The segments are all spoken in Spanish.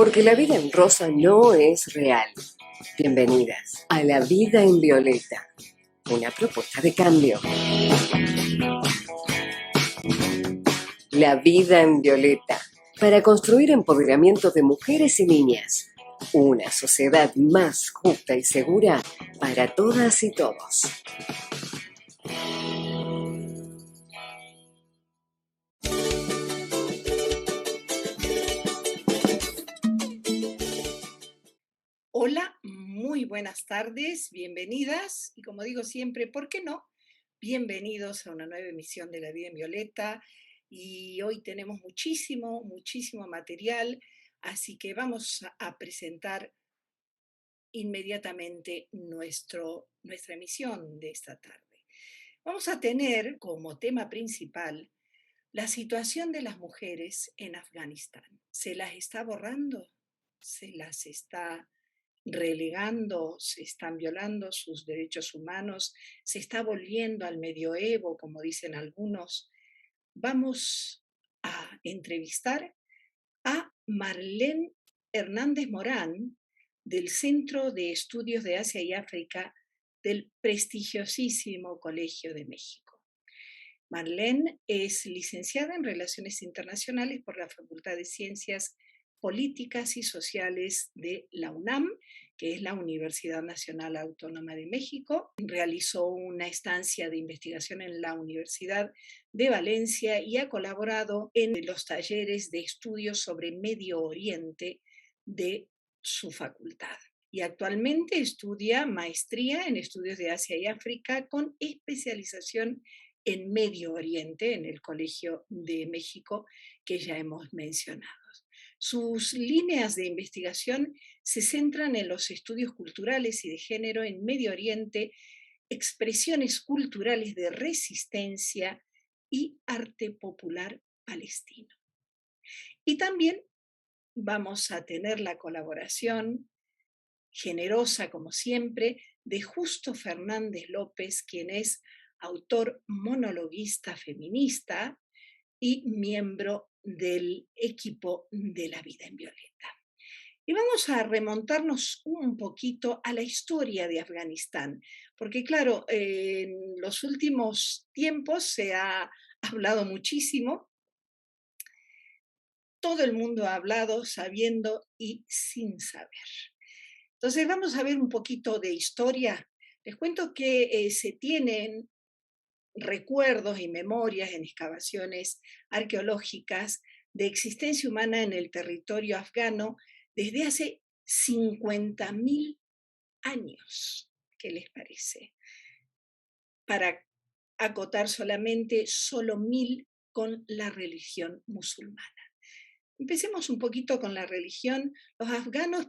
Porque la vida en rosa no es real. Bienvenidas a La Vida en Violeta, una propuesta de cambio. La Vida en Violeta, para construir empoderamiento de mujeres y niñas. Una sociedad más justa y segura para todas y todos. Hola, muy buenas tardes, bienvenidas y como digo siempre, ¿por qué no? Bienvenidos a una nueva emisión de La Vida en Violeta y hoy tenemos muchísimo material, así que vamos a presentar inmediatamente nuestra emisión de esta tarde. Vamos a tener como tema principal la situación de las mujeres en Afganistán. ¿Se las está borrando? ¿Se las está relegando? ¿Se están violando sus derechos humanos? ¿Se está volviendo al medioevo, como dicen algunos? Vamos a entrevistar a Marlene Hernández Morán del Centro de Estudios de Asia y África del prestigiosísimo Colegio de México. Marlene es licenciada en Relaciones Internacionales por la Facultad de Ciencias Políticas y Sociales de la UNAM, que es la Universidad Nacional Autónoma de México. Realizó una estancia de investigación en la Universidad de Valencia y ha colaborado en los talleres de estudios sobre Medio Oriente de su facultad. Y actualmente estudia maestría en estudios de Asia y África con especialización en Medio Oriente, en el Colegio de México, que ya hemos mencionado. Sus líneas de investigación se centran en los estudios culturales y de género en Medio Oriente, expresiones culturales de resistencia y arte popular palestino. Y también vamos a tener la colaboración generosa, como siempre, de Justo Fernández López, quien es autor monologuista feminista y miembro del equipo de La Vida en Violeta. Y vamos a remontarnos un poquito a la historia de Afganistán, porque claro, en los últimos tiempos se ha hablado muchísimo, todo el mundo ha hablado sabiendo y sin saber. Entonces vamos a ver un poquito de historia. Les cuento que se tienen recuerdos y memorias en excavaciones arqueológicas de existencia humana en el territorio afgano desde hace 50.000 años. ¿Qué les parece? Para acotar solamente solo 1.000 con la religión musulmana. Empecemos un poquito con la religión. Los afganos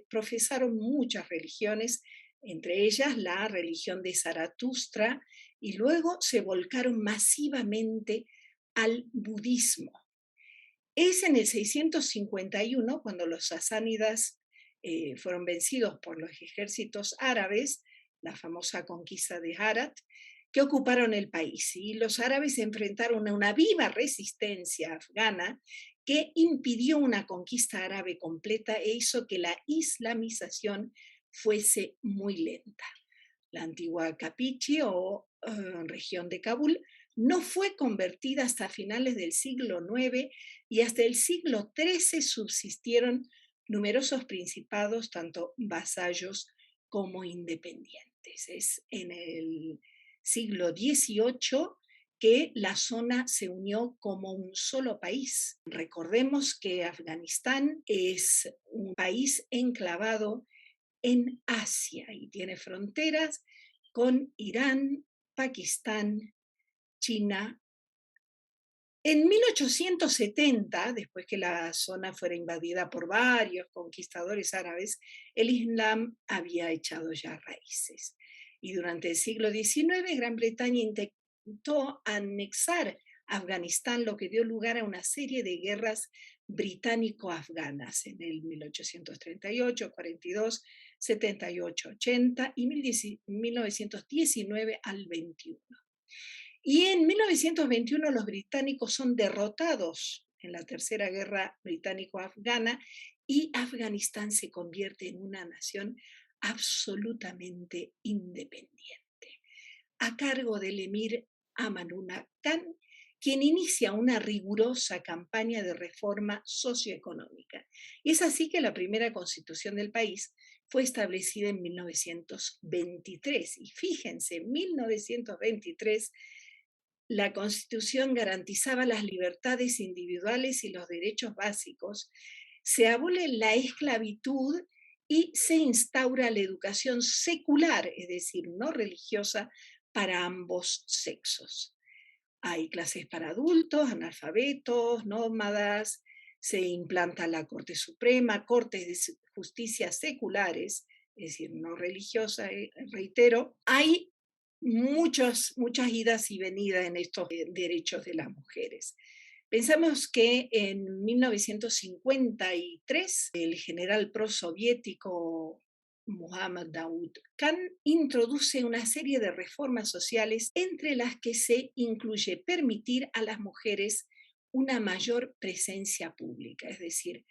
profesaron muchas religiones, entre ellas la religión de Zaratustra, y luego se volcaron masivamente al budismo. Es en el 651, cuando los sasánidas fueron vencidos por los ejércitos árabes, la famosa conquista de Herat, que ocuparon el país. Y los árabes se enfrentaron a una viva resistencia afgana que impidió una conquista árabe completa e hizo que la islamización fuese muy lenta. La antigua Capichi o región de Kabul no fue convertida hasta finales del siglo IX y hasta el siglo XIII subsistieron numerosos principados, tanto vasallos como independientes. Es en el siglo XVIII que la zona se unió como un solo país. Recordemos que Afganistán es un país enclavado en Asia y tiene fronteras con Irán, Pakistán, China. En 1870, después que la zona fuera invadida por varios conquistadores árabes, el Islam había echado ya raíces. Y durante el siglo XIX, Gran Bretaña intentó anexar Afganistán, lo que dio lugar a una serie de guerras británico-afganas en el 1838, 42, 78, 80 y 1919 al 21. Y en 1921 los británicos son derrotados en la Tercera Guerra Británico-Afgana y Afganistán se convierte en una nación absolutamente independiente, a cargo del emir Amanullah Khan, quien inicia una rigurosa campaña de reforma socioeconómica. Y es así que la primera constitución del país fue establecida en 1923. Y fíjense, en 1923 la Constitución garantizaba las libertades individuales y los derechos básicos, se abole la esclavitud y se instaura la educación secular, es decir, no religiosa, para ambos sexos. Hay clases para adultos, analfabetos, nómadas, se implanta la Corte Suprema, cortes de justicia seculares, es decir, no religiosas, reitero. Hay muchas idas y venidas en estos derechos de las mujeres. Pensamos que en 1953 el general prosoviético Muhammad Daoud Khan introduce una serie de reformas sociales entre las que se incluye permitir a las mujeres una mayor presencia pública, es decir,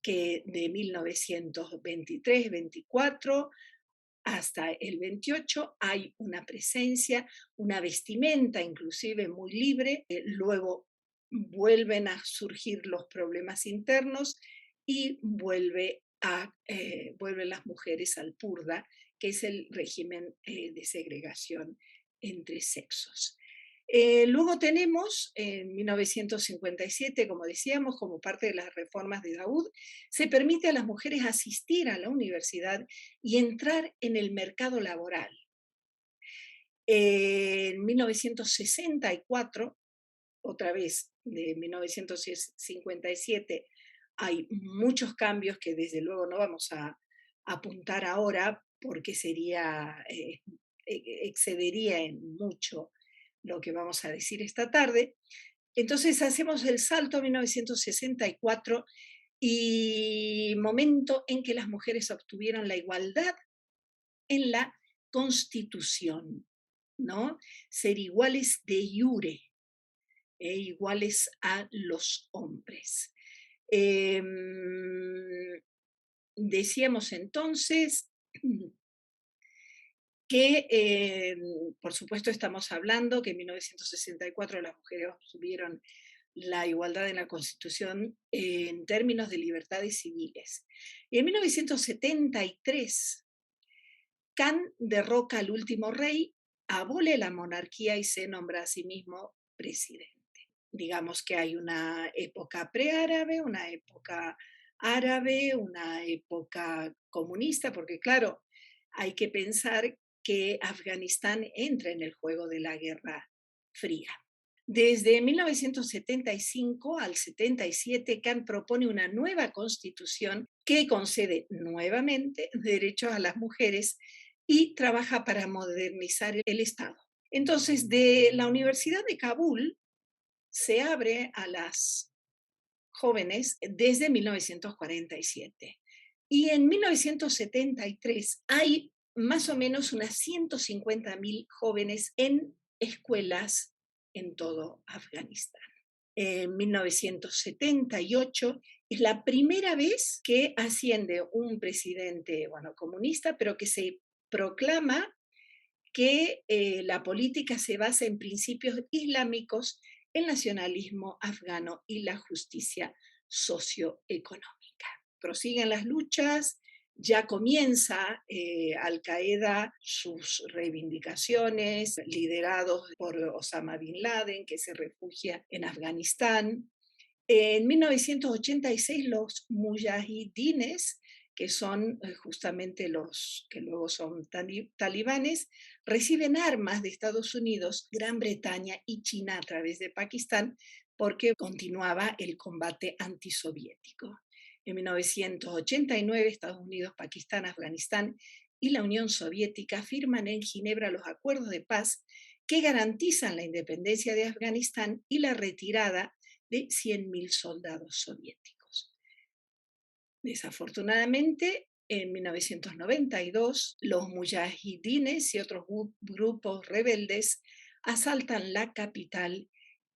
que de 1923-24 hasta el 28 hay una presencia, una vestimenta inclusive muy libre, luego vuelven a surgir los problemas internos y vuelven las mujeres al purda, que es el régimen de segregación entre sexos. Luego tenemos, en 1957, como decíamos, como parte de las reformas de Daoud, se permite a las mujeres asistir a la universidad y entrar en el mercado laboral. En 1964, otra vez de 1957, hay muchos cambios que desde luego no vamos a apuntar ahora porque excedería en mucho lo que vamos a decir esta tarde. Entonces hacemos el salto a 1964 y momento en que las mujeres obtuvieron la igualdad en la Constitución, ¿no? Ser iguales de iure, iguales a los hombres. Decíamos entonces que, por supuesto, estamos hablando que en 1964 las mujeres obtuvieron la igualdad en la Constitución en términos de libertades civiles. Y en 1973, Khan derroca al último rey, abole la monarquía y se nombra a sí mismo presidente. Digamos que hay una época preárabe, una época árabe, una época comunista, porque claro, hay que pensar que Afganistán entra en el juego de la Guerra Fría. Desde 1975 al 77, Khan propone una nueva constitución que concede nuevamente derechos a las mujeres y trabaja para modernizar el Estado. Entonces, de la Universidad de Kabul se abre a las jóvenes desde 1947. Y en 1973 hay más o menos unas 150.000 jóvenes en escuelas en todo Afganistán. En 1978 es la primera vez que asciende un presidente, comunista, pero que se proclama que la política se basa en principios islámicos, el nacionalismo afgano y la justicia socioeconómica. Prosiguen las luchas, ya comienza Al-Qaeda sus reivindicaciones, liderados por Osama Bin Laden, que se refugia en Afganistán. En 1986 los mujahidines, que son justamente los que luego son talibanes, reciben armas de Estados Unidos, Gran Bretaña y China a través de Pakistán, porque continuaba el combate antisoviético. En 1989 Estados Unidos, Pakistán, Afganistán y la Unión Soviética firman en Ginebra los acuerdos de paz que garantizan la independencia de Afganistán y la retirada de 100.000 soldados soviéticos. Desafortunadamente, en 1992, los mujahidines y otros grupos rebeldes asaltan la capital,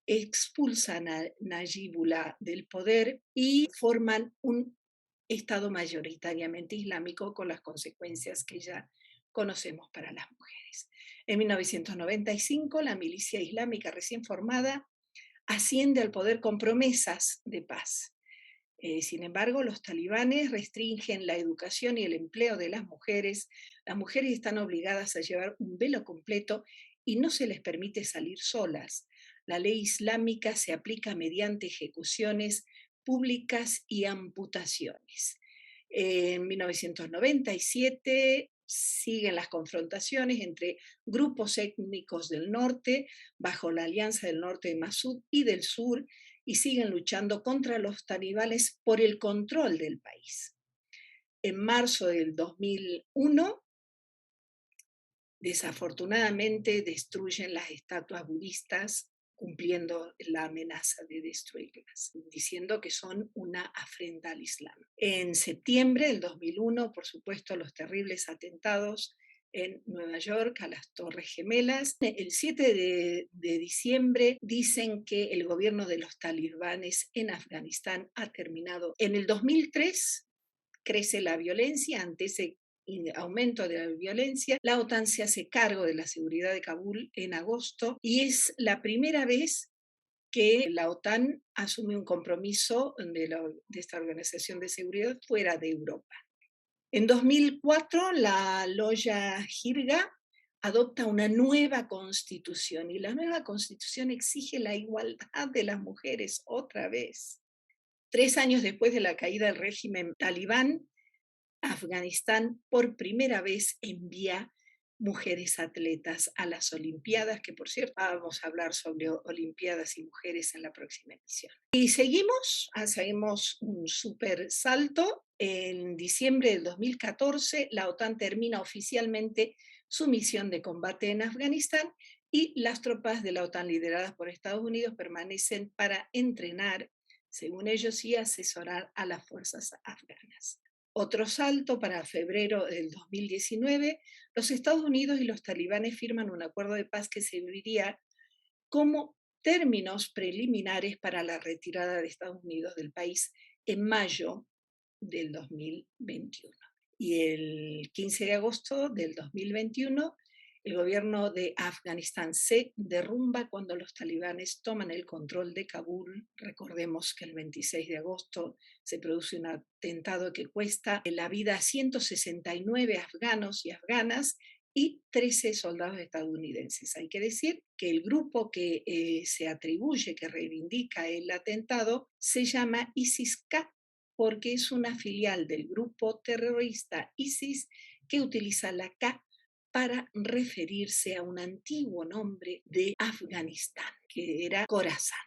expulsan a Najibullah del poder y forman un Estado mayoritariamente islámico, con las consecuencias que ya conocemos para las mujeres. En 1995, la milicia islámica recién formada asciende al poder con promesas de paz. Sin embargo, los talibanes restringen la educación y el empleo de las mujeres. Las mujeres están obligadas a llevar un velo completo y no se les permite salir solas. La ley islámica se aplica mediante ejecuciones públicas y amputaciones. En 1997 siguen las confrontaciones entre grupos étnicos del norte, bajo la Alianza del Norte de Masud, y del sur, y siguen luchando contra los talibanes por el control del país. En marzo del 2001, desafortunadamente, destruyen las estatuas budistas, cumpliendo la amenaza de destruirlas, diciendo que son una afrenta al Islam. En septiembre del 2001, por supuesto, los terribles atentados en Nueva York a las Torres Gemelas. El 7 de diciembre dicen que el gobierno de los talibanes en Afganistán ha terminado. En el 2003 crece la violencia. Ante ese aumento de la violencia, la OTAN se hace cargo de la seguridad de Kabul en agosto y es la primera vez que la OTAN asume un compromiso de esta organización de seguridad fuera de Europa. En 2004, la Loya Jirga adopta una nueva constitución y la nueva constitución exige la igualdad de las mujeres otra vez. 3 años después de la caída del régimen talibán, Afganistán por primera vez envía mujeres atletas a las Olimpiadas, que por cierto vamos a hablar sobre Olimpiadas y mujeres en la próxima emisión. Y hacemos un súper salto. En diciembre del 2014, la OTAN termina oficialmente su misión de combate en Afganistán y las tropas de la OTAN lideradas por Estados Unidos permanecen para entrenar, según ellos, y asesorar a las fuerzas afganas. Otro salto para febrero del 2019, los Estados Unidos y los talibanes firman un acuerdo de paz que serviría como términos preliminares para la retirada de Estados Unidos del país en mayo del 2021. Y el 15 de agosto del 2021, el gobierno de Afganistán se derrumba cuando los talibanes toman el control de Kabul. Recordemos que el 26 de agosto se produce un atentado que cuesta la vida a 169 afganos y afganas y 13 soldados estadounidenses. Hay que decir que el grupo que se atribuye, que reivindica el atentado, se llama ISIS-K, porque es una filial del grupo terrorista ISIS que utiliza la K para referirse a un antiguo nombre de Afganistán, que era Khorasan.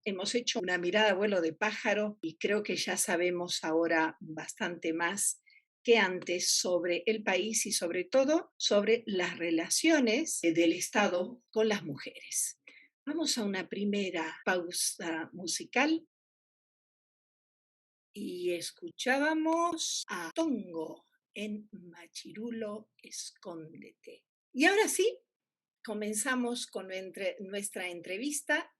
Hemos hecho una mirada a vuelo de pájaro y creo que ya sabemos ahora bastante más que antes sobre el país y sobre todo sobre las relaciones del Estado con las mujeres. Vamos a una primera pausa musical y escuchábamos a Tongo en Machirulo, escóndete. Y ahora sí, comenzamos con nuestra entrevista.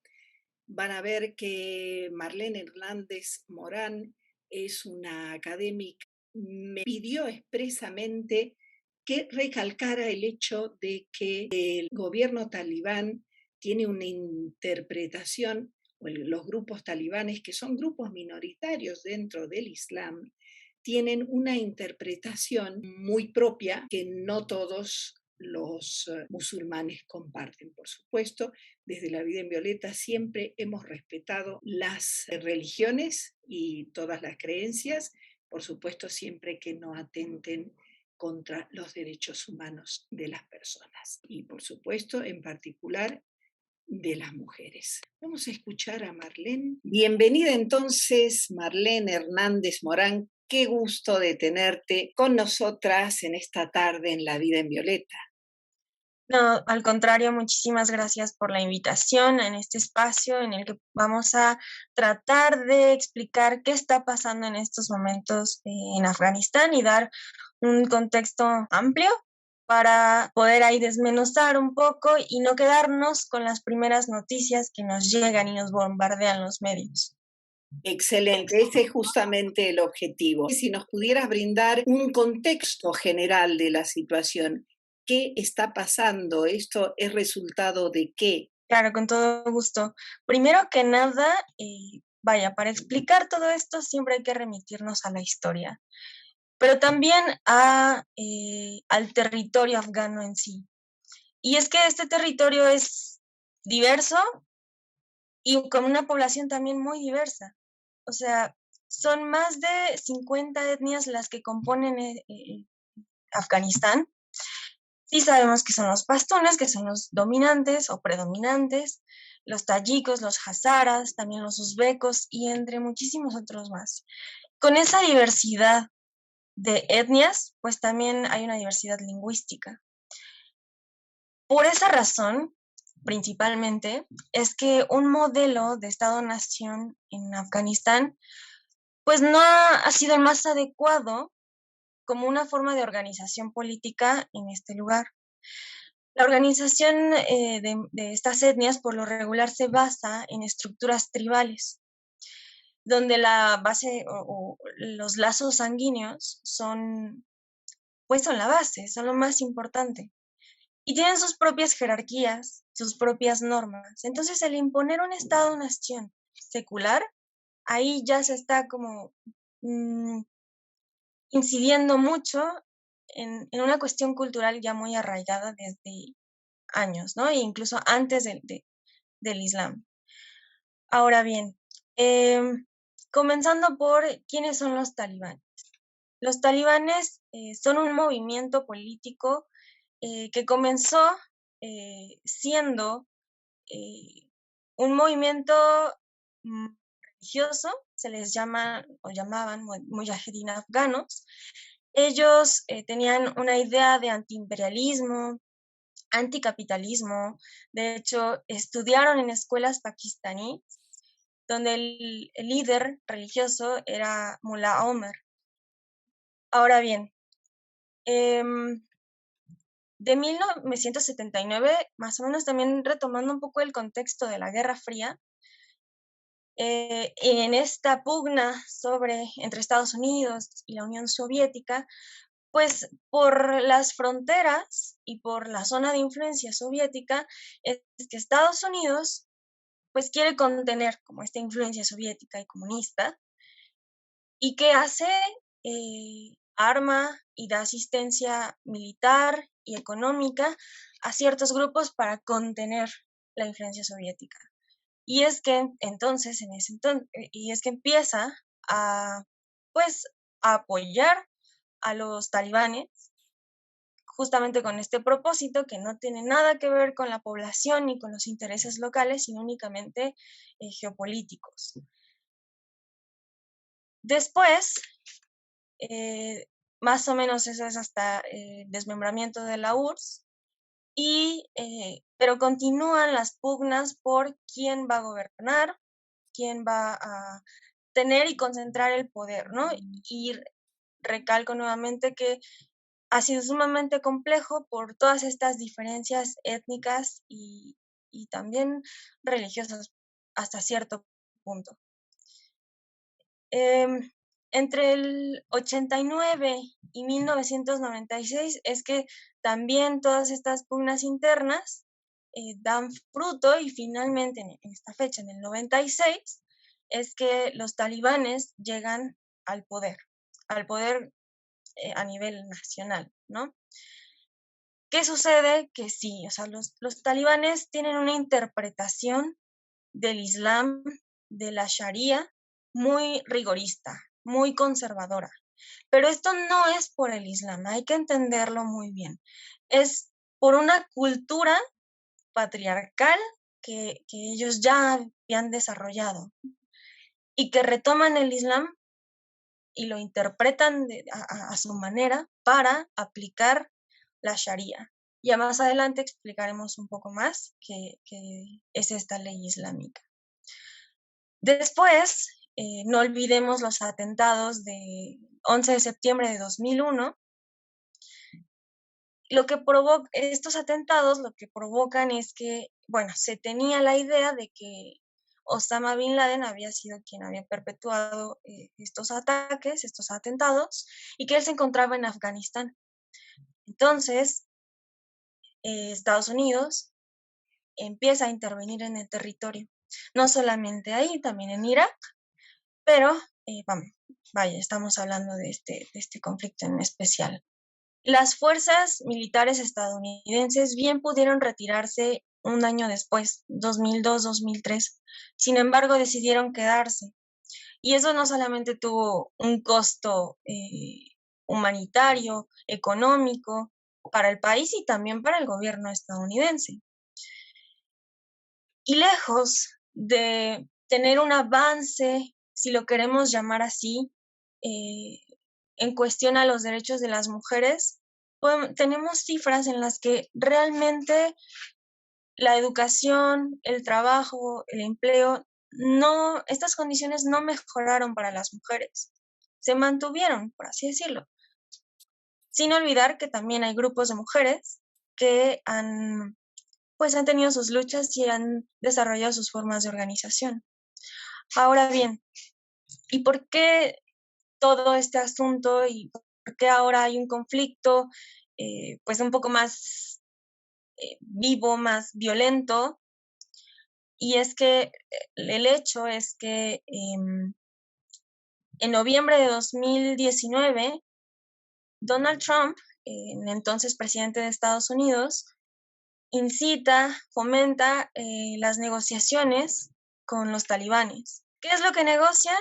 Van a ver que Marlene Hernández Morán es una académica. Me pidió expresamente que recalcara el hecho de que el gobierno talibán tiene una interpretación, o los grupos talibanes, que son grupos minoritarios dentro del Islam, tienen una interpretación muy propia que no todos los musulmanes comparten. Por supuesto, desde La Vida en Violeta siempre hemos respetado las religiones y todas las creencias, por supuesto siempre que no atenten contra los derechos humanos de las personas y por supuesto en particular de las mujeres. Vamos a escuchar a Marlene. Bienvenida entonces, Marlene Hernández Morán. Qué gusto de tenerte con nosotras en esta tarde en La Vida en Violeta. No, al contrario, muchísimas gracias por la invitación en este espacio en el que vamos a tratar de explicar qué está pasando en estos momentos en Afganistán y dar un contexto amplio para poder ahí desmenuzar un poco y no quedarnos con las primeras noticias que nos llegan y nos bombardean los medios. Excelente, ese es justamente el objetivo. Si nos pudieras brindar un contexto general de la situación, ¿qué está pasando? ¿Esto es resultado de qué? Claro, con todo gusto. Primero que nada, vaya, para explicar todo esto siempre hay que remitirnos a la historia, pero también al territorio afgano en sí. Y es que este territorio es diverso y con una población también muy diversa. O sea, son más de 50 etnias las que componen Afganistán. Sí sabemos que son los pastunes, que son los dominantes o predominantes, los tayikos, los hazaras, también los uzbecos y entre muchísimos otros más. Con esa diversidad de etnias, pues también hay una diversidad lingüística. Por esa razón, principalmente, es que un modelo de Estado-nación en Afganistán, pues no ha sido el más adecuado como una forma de organización política en este lugar. La organización de estas etnias por lo regular se basa en estructuras tribales, donde la base o los lazos sanguíneos son, pues son la base, son lo más importante. Y tienen sus propias jerarquías, sus propias normas. Entonces, el imponer un Estado-nación secular, ahí ya se está como incidiendo mucho en una cuestión cultural ya muy arraigada desde años, ¿no? E incluso antes del Islam. Ahora bien, comenzando por quiénes son los talibanes. Los talibanes son un movimiento político que comenzó siendo un movimiento religioso, se les llama o llamaban mujahidin afganos. Ellos tenían una idea de antiimperialismo, anticapitalismo. De hecho, estudiaron en escuelas pakistaníes, donde el líder religioso era Mullah Omar. Ahora bien, de 1979, más o menos también retomando un poco el contexto de la Guerra Fría, en esta pugna entre Estados Unidos y la Unión Soviética, pues por las fronteras y por la zona de influencia soviética, es que Estados Unidos pues quiere contener como esta influencia soviética y comunista, y que hace arma y da asistencia militar y económica a ciertos grupos para contener la influencia soviética. Y es que entonces, y es que empieza a, pues, a apoyar a los talibanes justamente con este propósito que no tiene nada que ver con la población ni con los intereses locales, sino únicamente geopolíticos. Después, más o menos eso es hasta el desmembramiento de la URSS, pero continúan las pugnas por quién va a gobernar, quién va a tener y concentrar el poder, ¿no? Y recalco nuevamente que ha sido sumamente complejo por todas estas diferencias étnicas y también religiosas hasta cierto punto. Entre el 89 y 1996 es que también todas estas pugnas internas dan fruto y finalmente en esta fecha, en el 96, es que los talibanes llegan al poder a nivel nacional, ¿no? ¿Qué sucede? Que sí, o sea, los talibanes tienen una interpretación del Islam, de la Sharia, muy rigorista, muy conservadora. Pero esto no es por el Islam, hay que entenderlo muy bien. Es por una cultura patriarcal que ellos ya habían desarrollado y que retoman el Islam y lo interpretan a su manera para aplicar la Sharia. Ya más adelante explicaremos un poco más qué es esta ley islámica. Después, no olvidemos los atentados de 11 de septiembre de 2001. Estos atentados lo que provocan es que, bueno, se tenía la idea de que, Osama Bin Laden había sido quien había perpetuado estos ataques, estos atentados, y que él se encontraba en Afganistán. Entonces, Estados Unidos empieza a intervenir en el territorio, no solamente ahí, también en Irak, pero vaya, estamos hablando de este conflicto en especial. Las fuerzas militares estadounidenses bien pudieron retirarse un año después, 2002-2003. Sin embargo, decidieron quedarse. Y eso no solamente tuvo un costo humanitario, económico, para el país y también para el gobierno estadounidense. Y lejos de tener un avance, si lo queremos llamar así, en cuestión a los derechos de las mujeres, tenemos cifras en las que realmente la educación, el trabajo, el empleo, estas condiciones no mejoraron para las mujeres. Se mantuvieron, por así decirlo. Sin olvidar que también hay grupos de mujeres que han tenido sus luchas y han desarrollado sus formas de organización. Ahora bien, ¿y por qué todo este asunto y por qué ahora hay un conflicto un poco más vivo, más violento? Y es que el hecho es que en noviembre de 2019, Donald Trump, entonces presidente de Estados Unidos, incita, fomenta las negociaciones con los talibanes. ¿Qué es lo que negocia?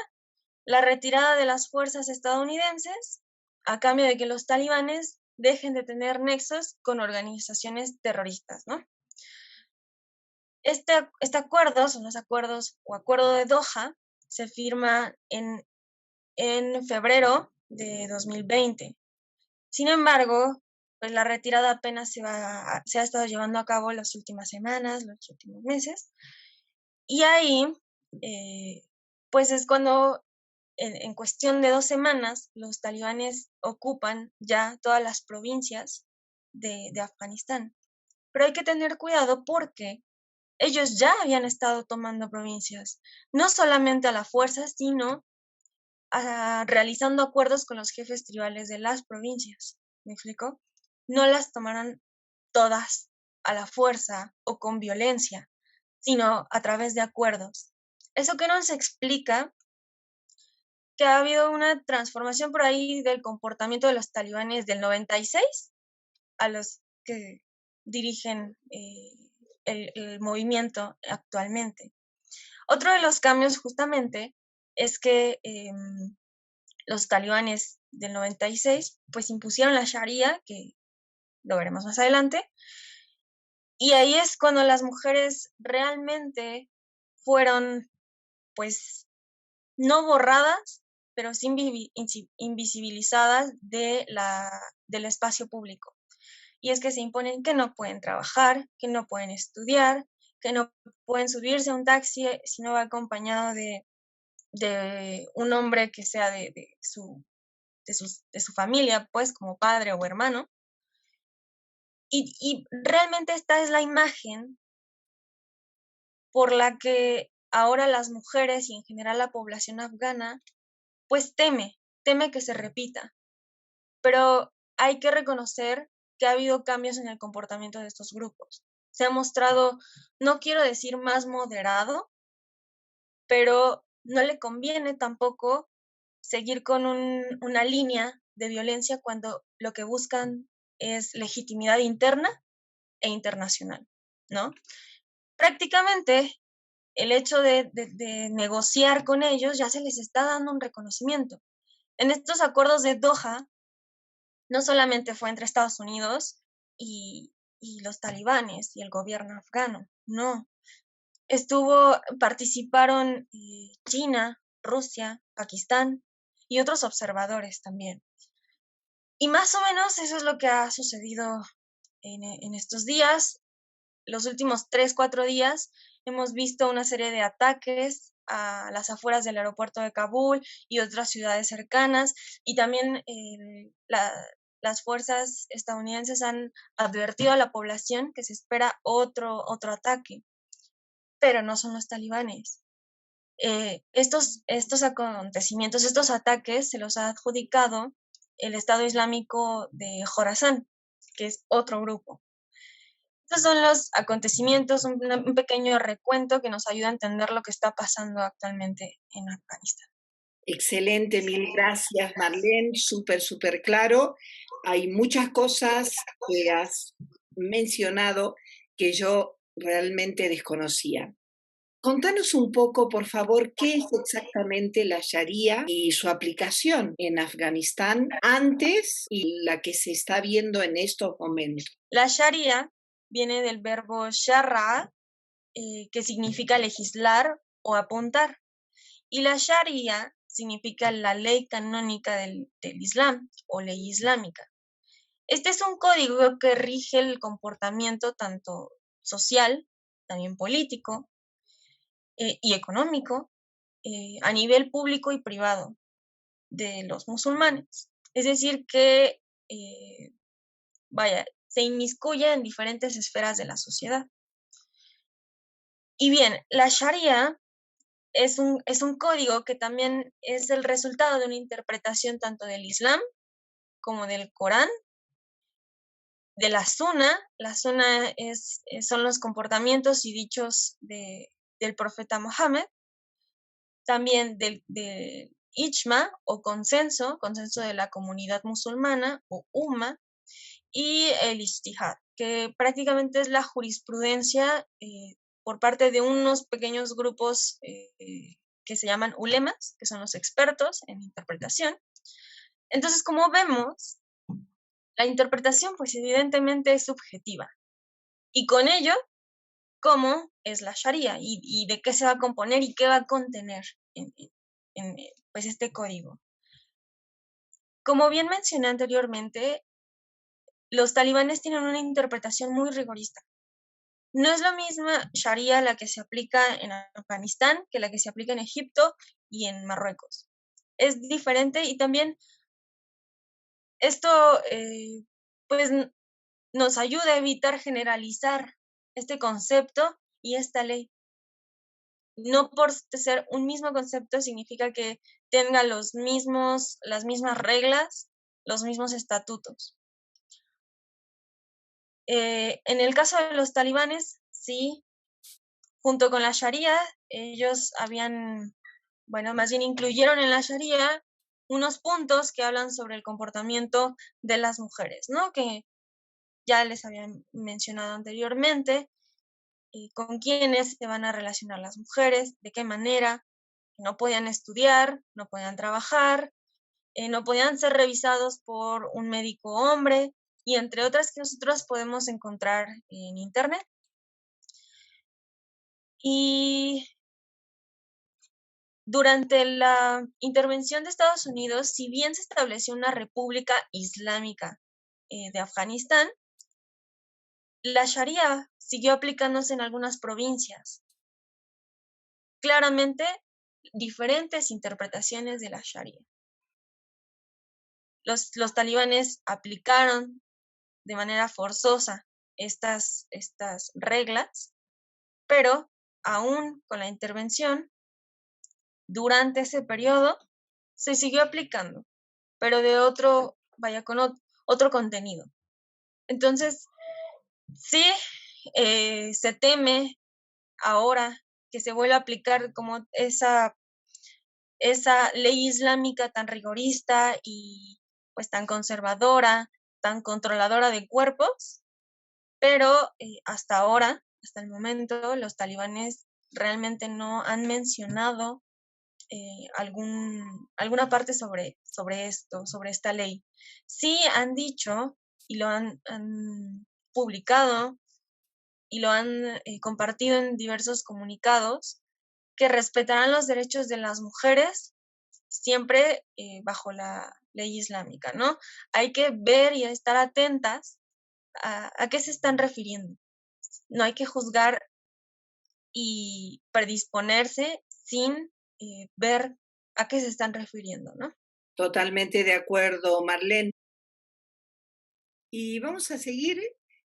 La retirada de las fuerzas estadounidenses a cambio de que los talibanes dejen de tener nexos con organizaciones terroristas, ¿no? Este acuerdo, son los acuerdos o acuerdo de Doha, se firma en febrero de 2020. Sin embargo, pues la retirada apenas se ha estado llevando a cabo las últimas semanas, los últimos meses. Y ahí, pues es cuando en cuestión de 2 semanas los talibanes ocupan ya todas las provincias de Afganistán. Pero hay que tener cuidado porque ellos ya habían estado tomando provincias, no solamente a la fuerza, sino realizando acuerdos con los jefes tribales de las provincias. ¿Me explico? No las tomaron todas a la fuerza o con violencia, sino a través de acuerdos. Eso que nos explica que ha habido una transformación por ahí del comportamiento de los talibanes del 96 a los que dirigen el movimiento actualmente. Otro de los cambios justamente es que los talibanes del 96 pues impusieron la Sharia, que lo veremos más adelante, y ahí es cuando las mujeres realmente fueron pues no borradas, pero sí invisibilizadas del espacio público. Y es que se imponen que no pueden trabajar, que no pueden estudiar, que no pueden subirse a un taxi si no va acompañado de un hombre que sea de su familia, pues como padre o hermano. Y realmente esta es la imagen por la que ahora las mujeres y en general la población afgana pues teme que se repita. Pero hay que reconocer que ha habido cambios en el comportamiento de estos grupos. Se ha mostrado, no quiero decir más moderado, pero no le conviene tampoco seguir con una línea de violencia cuando lo que buscan es legitimidad interna e internacional, ¿no? Prácticamente el hecho de negociar con ellos ya se les está dando un reconocimiento. En estos acuerdos de Doha, no solamente fue entre Estados Unidos y los talibanes y el gobierno afgano, no. Participaron China, Rusia, Pakistán y otros observadores también. Y más o menos eso es lo que ha sucedido en estos días. Los últimos 3, 4 días hemos visto una serie de ataques a las afueras del aeropuerto de Kabul y otras ciudades cercanas, y también las fuerzas estadounidenses han advertido a la población que se espera otro ataque, pero no son los talibanes. Estos acontecimientos, estos ataques, se los ha adjudicado el Estado Islámico de Jorasán, que es otro grupo. Estos son los acontecimientos, un pequeño recuento que nos ayuda a entender lo que está pasando actualmente en Afganistán. Excelente, mil gracias, Marlene, súper claro. Hay muchas cosas que has mencionado que yo realmente desconocía. Contanos un poco, por favor, qué es exactamente la Sharia y su aplicación en Afganistán antes y la que se está viendo en estos momentos. La Sharia viene del verbo sharra, que significa legislar o apuntar, y la Sharia significa la ley canónica del Islam o ley islámica. Este es un código que rige el comportamiento tanto social, también político y económico a nivel público y privado de los musulmanes. Es decir, que, se inmiscuye en diferentes esferas de la sociedad. Y bien, la Sharia es un código que también es el resultado de una interpretación tanto del Islam como del Corán, de la Sunna. La Sunna son los comportamientos y dichos del profeta Mohammed, también del Ijma o consenso de la comunidad musulmana o Umma, y el Ijtihad, que prácticamente es la jurisprudencia por parte de unos pequeños grupos que se llaman ulemas, que son los expertos en interpretación. Entonces, como vemos, la interpretación pues evidentemente es subjetiva. Y con ello, ¿cómo es la Sharia? Y de qué se va a componer y qué va a contener pues este código. Como bien mencioné anteriormente, los talibanes tienen una interpretación muy rigorista. No es la misma Sharia la que se aplica en Afganistán que la que se aplica en Egipto y en Marruecos. Es diferente y también esto pues nos ayuda a evitar generalizar este concepto y esta ley. No por ser un mismo concepto significa que tenga las mismas reglas, los mismos estatutos. En el caso de los talibanes, sí, junto con la Sharia, ellos más bien incluyeron en la Sharia unos puntos que hablan sobre el comportamiento de las mujeres, ¿no? Que ya les había mencionado anteriormente, con quiénes se van a relacionar las mujeres, de qué manera, no podían estudiar, no podían trabajar, no podían ser revisados por un médico hombre, y entre otras que nosotros podemos encontrar en internet. Y durante la intervención de Estados Unidos, si bien se estableció una república islámica de Afganistán, la Sharia siguió aplicándose en algunas provincias. Claramente, diferentes interpretaciones de la Sharia. Los talibanes aplicaron de manera forzosa estas reglas, pero aún con la intervención, durante ese periodo, se siguió aplicando, pero de con otro contenido. Entonces, sí, se teme ahora que se vuelva a aplicar como esa ley islámica tan rigorista y pues tan conservadora, tan controladora de cuerpos, pero hasta ahora, hasta el momento, los talibanes realmente no han mencionado alguna parte sobre esto, sobre esta ley. Sí han dicho y lo han publicado y lo han compartido en diversos comunicados que respetarán los derechos de las mujeres siempre bajo la ley islámica, ¿no? Hay que ver y estar atentas a qué se están refiriendo. No hay que juzgar y predisponerse sin ver a qué se están refiriendo, ¿no? Totalmente de acuerdo, Marlene. Y vamos a seguir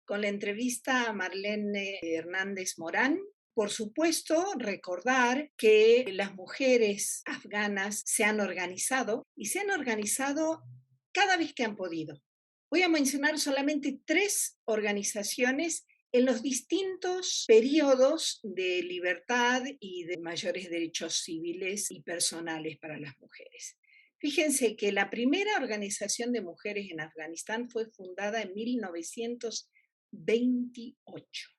con la entrevista a Marlene Hernández Morán, Por supuesto, recordar que las mujeres afganas se han organizado y se han organizado cada vez que han podido. Voy a mencionar solamente 3 organizaciones en los distintos periodos de libertad y de mayores derechos civiles y personales para las mujeres. Fíjense que la primera organización de mujeres en Afganistán fue fundada en 1928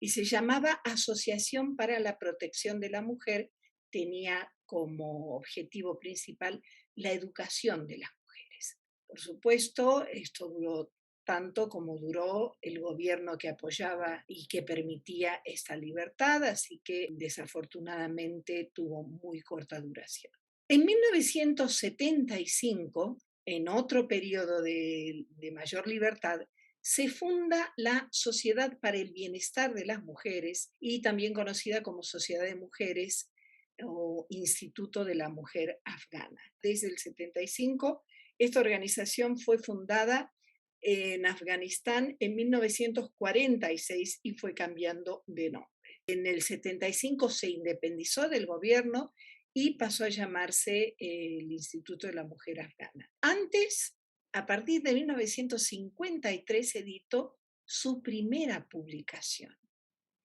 y se llamaba Asociación para la Protección de la Mujer. Tenía como objetivo principal la educación de las mujeres. Por supuesto, esto duró tanto como duró el gobierno que apoyaba y que permitía esta libertad, así que desafortunadamente tuvo muy corta duración. En 1975, en otro periodo de mayor libertad, se funda la Sociedad para el Bienestar de las Mujeres, y también conocida como Sociedad de Mujeres o Instituto de la Mujer Afgana. Desde el 75, esta organización fue fundada en Afganistán en 1946 y fue cambiando de nombre. En el 75 se independizó del gobierno y pasó a llamarse el Instituto de la Mujer Afgana. Antes, a partir de 1953, editó su primera publicación.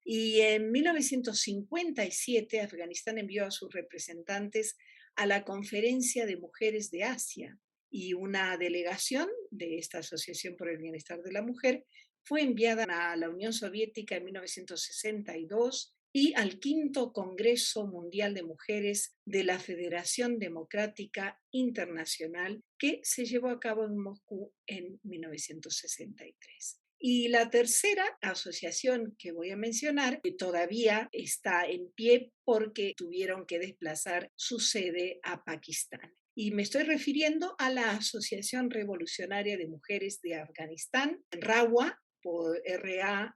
Y en 1957, Afganistán envió a sus representantes a la Conferencia de Mujeres de Asia, y una delegación de esta Asociación por el Bienestar de la Mujer fue enviada a la Unión Soviética en 1962 y al quinto Congreso Mundial de Mujeres de la Federación Democrática Internacional, que se llevó a cabo en Moscú en 1963. Y la tercera asociación que voy a mencionar, que todavía está en pie porque tuvieron que desplazar su sede a Pakistán. Y me estoy refiriendo a la Asociación Revolucionaria de Mujeres de Afganistán, RAWA, por RAWA,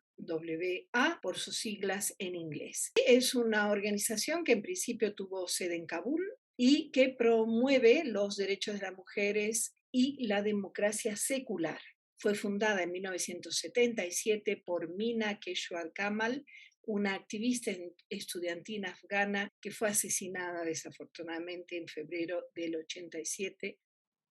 por sus siglas en inglés. Es una organización que en principio tuvo sede en Kabul y que promueve los derechos de las mujeres y la democracia secular. Fue fundada en 1977 por Mina Keshwar Kamal, una activista estudiantil afgana que fue asesinada desafortunadamente en febrero del 87.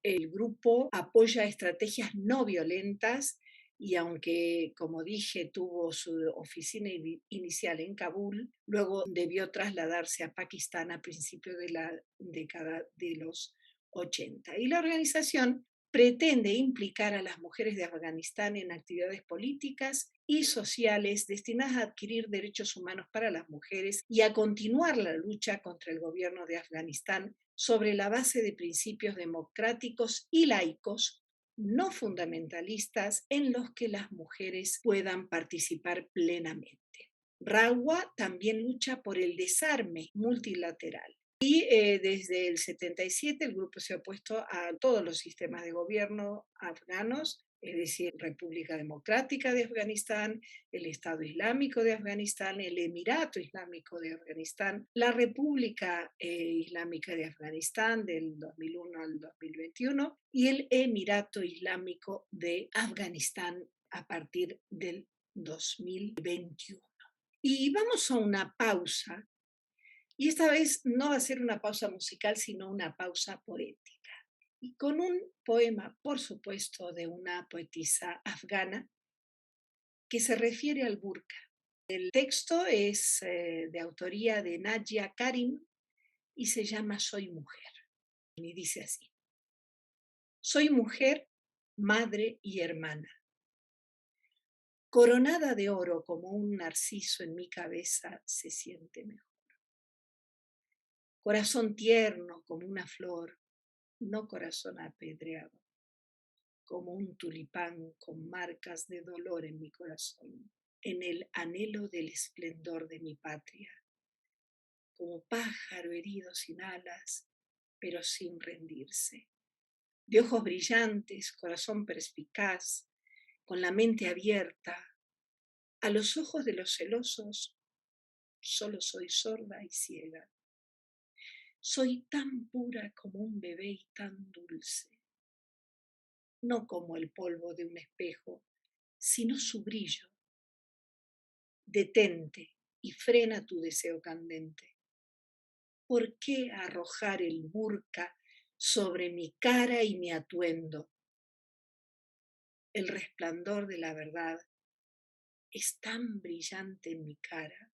El grupo apoya estrategias no violentas y, aunque, como dije, tuvo su oficina inicial en Kabul, luego debió trasladarse a Pakistán a principios de la década de los 80. Y la organización pretende implicar a las mujeres de Afganistán en actividades políticas y sociales destinadas a adquirir derechos humanos para las mujeres y a continuar la lucha contra el gobierno de Afganistán sobre la base de principios democráticos y laicos, no fundamentalistas, en los que las mujeres puedan participar plenamente. RAWA también lucha por el desarme multilateral. Y desde el 77 el grupo se ha opuesto a todos los sistemas de gobierno afganos, es decir, República Democrática de Afganistán, el Estado Islámico de Afganistán, el Emirato Islámico de Afganistán, la República Islámica de Afganistán del 2001 al 2021 y el Emirato Islámico de Afganistán a partir del 2021. Y vamos a una pausa. Y esta vez no va a ser una pausa musical, sino una pausa poética. Y con un poema, por supuesto, de una poetisa afgana que se refiere al burka. El texto es de autoría de Nadia Karim y se llama Soy mujer. Y dice así: soy mujer, madre y hermana. Coronada de oro como un narciso en mi cabeza se siente mejor. Corazón tierno como una flor, no corazón apedreado, como un tulipán con marcas de dolor en mi corazón, en el anhelo del esplendor de mi patria, como pájaro herido sin alas, pero sin rendirse, de ojos brillantes, corazón perspicaz, con la mente abierta. A los ojos de los celosos solo soy sorda y ciega. Soy tan pura como un bebé y tan dulce, no como el polvo de un espejo, sino su brillo. Detente, y frena tu deseo candente. ¿Por qué arrojar el burka sobre mi cara y mi atuendo? El resplandor de la verdad es tan brillante en mi cara.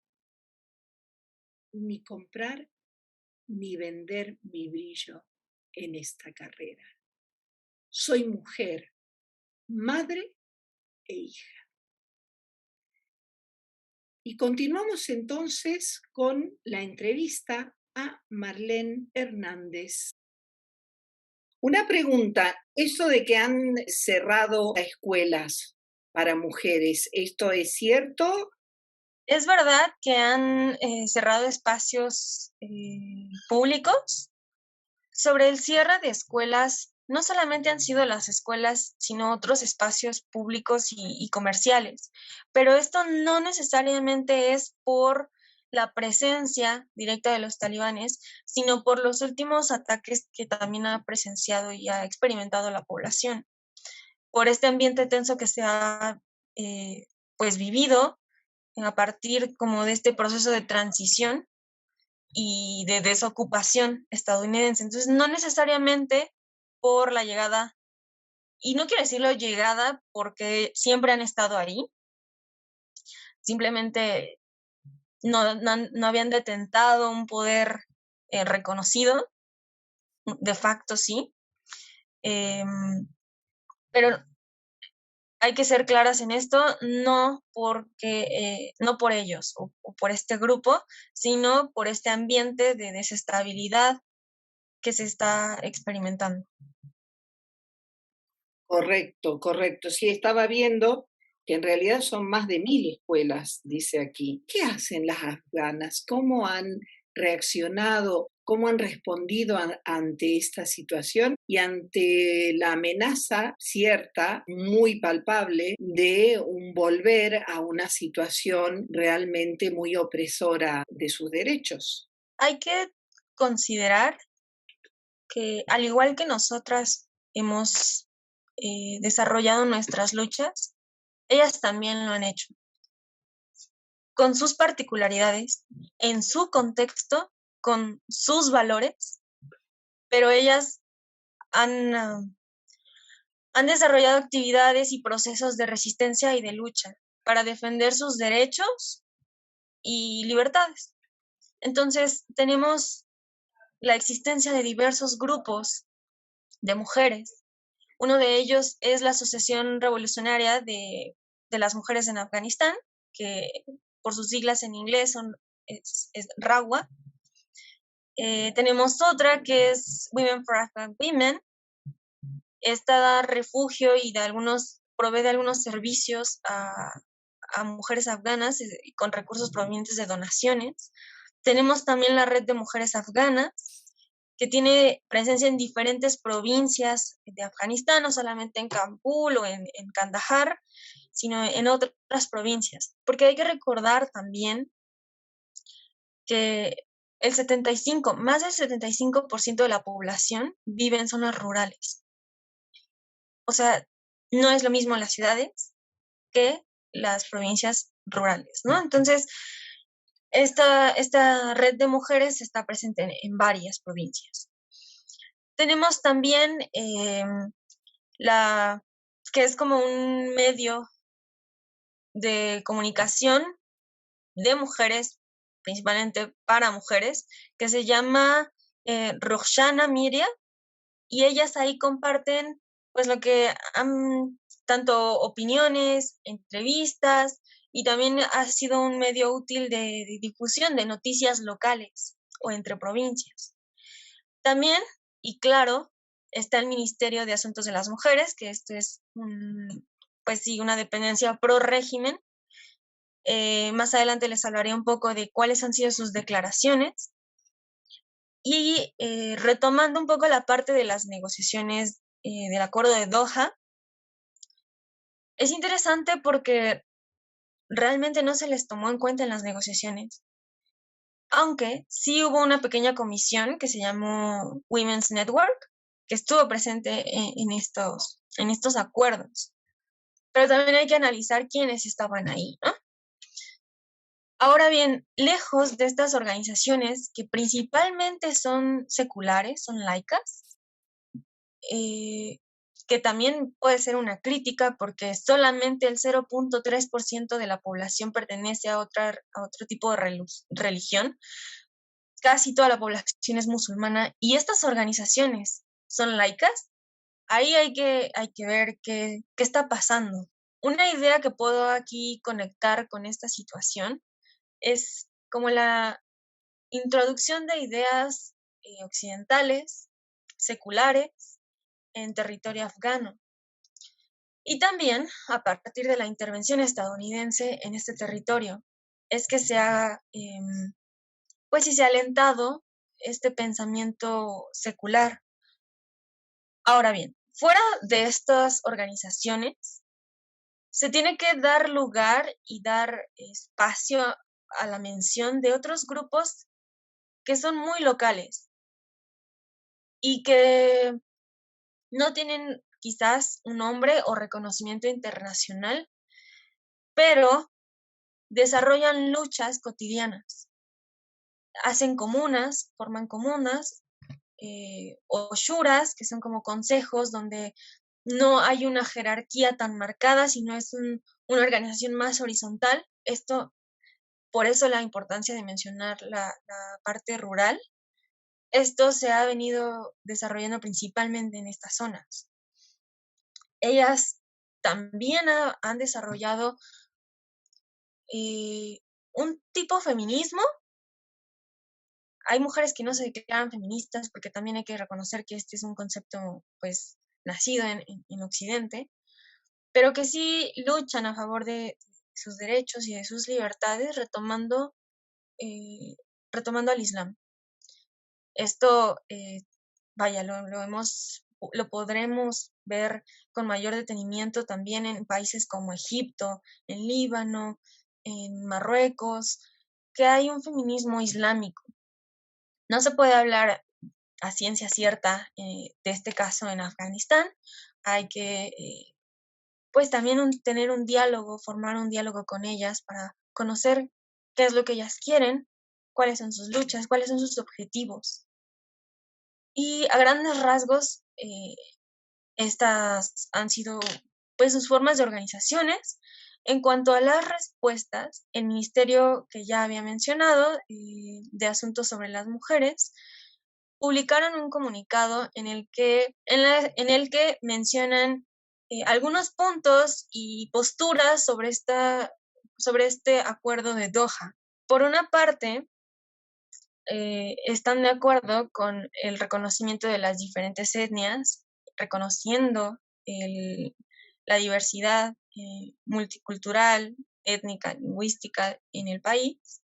Ni comprar ni vender mi brillo en esta carrera. Soy mujer, madre e hija. Y continuamos entonces con la entrevista a Marlene Hernández. Una pregunta, eso de que han cerrado escuelas para mujeres, ¿esto es cierto? Es verdad que han cerrado espacios públicos. Sobre el cierre de escuelas, no solamente han sido las escuelas, sino otros espacios públicos y comerciales. Pero esto no necesariamente es por la presencia directa de los talibanes, sino por los últimos ataques que también ha presenciado y ha experimentado la población. Por este ambiente tenso que se ha pues vivido a partir como de este proceso de transición y de desocupación estadounidense. Entonces, no necesariamente por la llegada, y no quiero decirlo llegada porque siempre han estado ahí, simplemente no habían detentado un poder reconocido, de facto sí, pero hay que ser claras en esto, no por ellos o por este grupo, sino por este ambiente de desestabilidad que se está experimentando. Correcto, correcto. Sí, estaba viendo que en realidad son más de 1000 escuelas, dice aquí. ¿Qué hacen las afganas? ¿Cómo han reaccionado? ¿Cómo han respondido ante esta situación y ante la amenaza cierta, muy palpable, de un volver a una situación realmente muy opresora de sus derechos? Hay que considerar que, al igual que nosotras hemos desarrollado nuestras luchas, ellas también lo han hecho, con sus particularidades, en su contexto, con sus valores, pero ellas han desarrollado actividades y procesos de resistencia y de lucha para defender sus derechos y libertades. Entonces, tenemos la existencia de diversos grupos de mujeres. Uno de ellos es la Asociación Revolucionaria de las Mujeres en Afganistán, que por sus siglas en inglés es RAWA. Tenemos otra que es Women for Afghan Women. Esta da refugio y provee de algunos servicios a mujeres afganas con recursos provenientes de donaciones. Tenemos también la Red de Mujeres Afganas, que tiene presencia en diferentes provincias de Afganistán, no solamente en Kabul o en Kandahar, sino en otras provincias. Porque hay que recordar también que más del 75% de la población vive en zonas rurales. O sea, no es lo mismo las ciudades que las provincias rurales, ¿no? Entonces, esta red de mujeres está presente en varias provincias. Tenemos también que es como un medio de comunicación de mujeres, principalmente para mujeres, que se llama Roxana Miria, y ellas ahí comparten pues lo que han, tanto opiniones, entrevistas, y también ha sido un medio útil de difusión de noticias locales o entre provincias. También, y claro, está el Ministerio de Asuntos de las Mujeres, que esto es pues sí, una dependencia pro régimen. Más adelante les hablaré un poco de cuáles han sido sus declaraciones. Y retomando un poco la parte de las negociaciones del Acuerdo de Doha, es interesante porque realmente no se les tomó en cuenta en las negociaciones, aunque sí hubo una pequeña comisión que se llamó Women's Network, que estuvo presente en estos acuerdos. Pero también hay que analizar quiénes estaban ahí, ¿no? Ahora bien, lejos de estas organizaciones que principalmente son seculares, son laicas, que también puede ser una crítica porque solamente el 0.3% de la población pertenece a otro tipo de religión, casi toda la población es musulmana y estas organizaciones son laicas, ahí hay que ver qué está pasando. Una idea que puedo aquí conectar con esta situación es como la introducción de ideas occidentales, seculares, en territorio afgano. Y también a partir de la intervención estadounidense en este territorio, es que se ha, pues sí, se ha alentado este pensamiento secular. Ahora bien, fuera de estas organizaciones, se tiene que dar lugar y dar espacio a la mención de otros grupos que son muy locales y que no tienen quizás un nombre o reconocimiento internacional, pero desarrollan luchas cotidianas. Hacen comunas, forman comunas o shuras, que son como consejos donde no hay una jerarquía tan marcada, sino es una organización más horizontal. Esto, por eso la importancia de mencionar la parte rural. Esto se ha venido desarrollando principalmente en estas zonas. Ellas también han desarrollado un tipo de feminismo. Hay mujeres que no se declaran feministas porque también hay que reconocer que este es un concepto pues nacido en Occidente, pero que sí luchan a favor de sus derechos y de sus libertades retomando al Islam. Esto, vaya, lo podremos ver con mayor detenimiento también en países como Egipto, en Líbano, en Marruecos, que hay un feminismo islámico. No se puede hablar a ciencia cierta de este caso en Afganistán. Hay que, pues también tener un diálogo, formar un diálogo con ellas para conocer qué es lo que ellas quieren, cuáles son sus luchas, cuáles son sus objetivos. Y a grandes rasgos, estas han sido pues sus formas de organizaciones. En cuanto a las respuestas, el ministerio que ya había mencionado de Asuntos sobre las Mujeres publicaron un comunicado en el que mencionan algunos puntos y posturas sobre este acuerdo de Doha. Por una parte, están de acuerdo con el reconocimiento de las diferentes etnias, reconociendo la diversidad multicultural, étnica, lingüística en el país.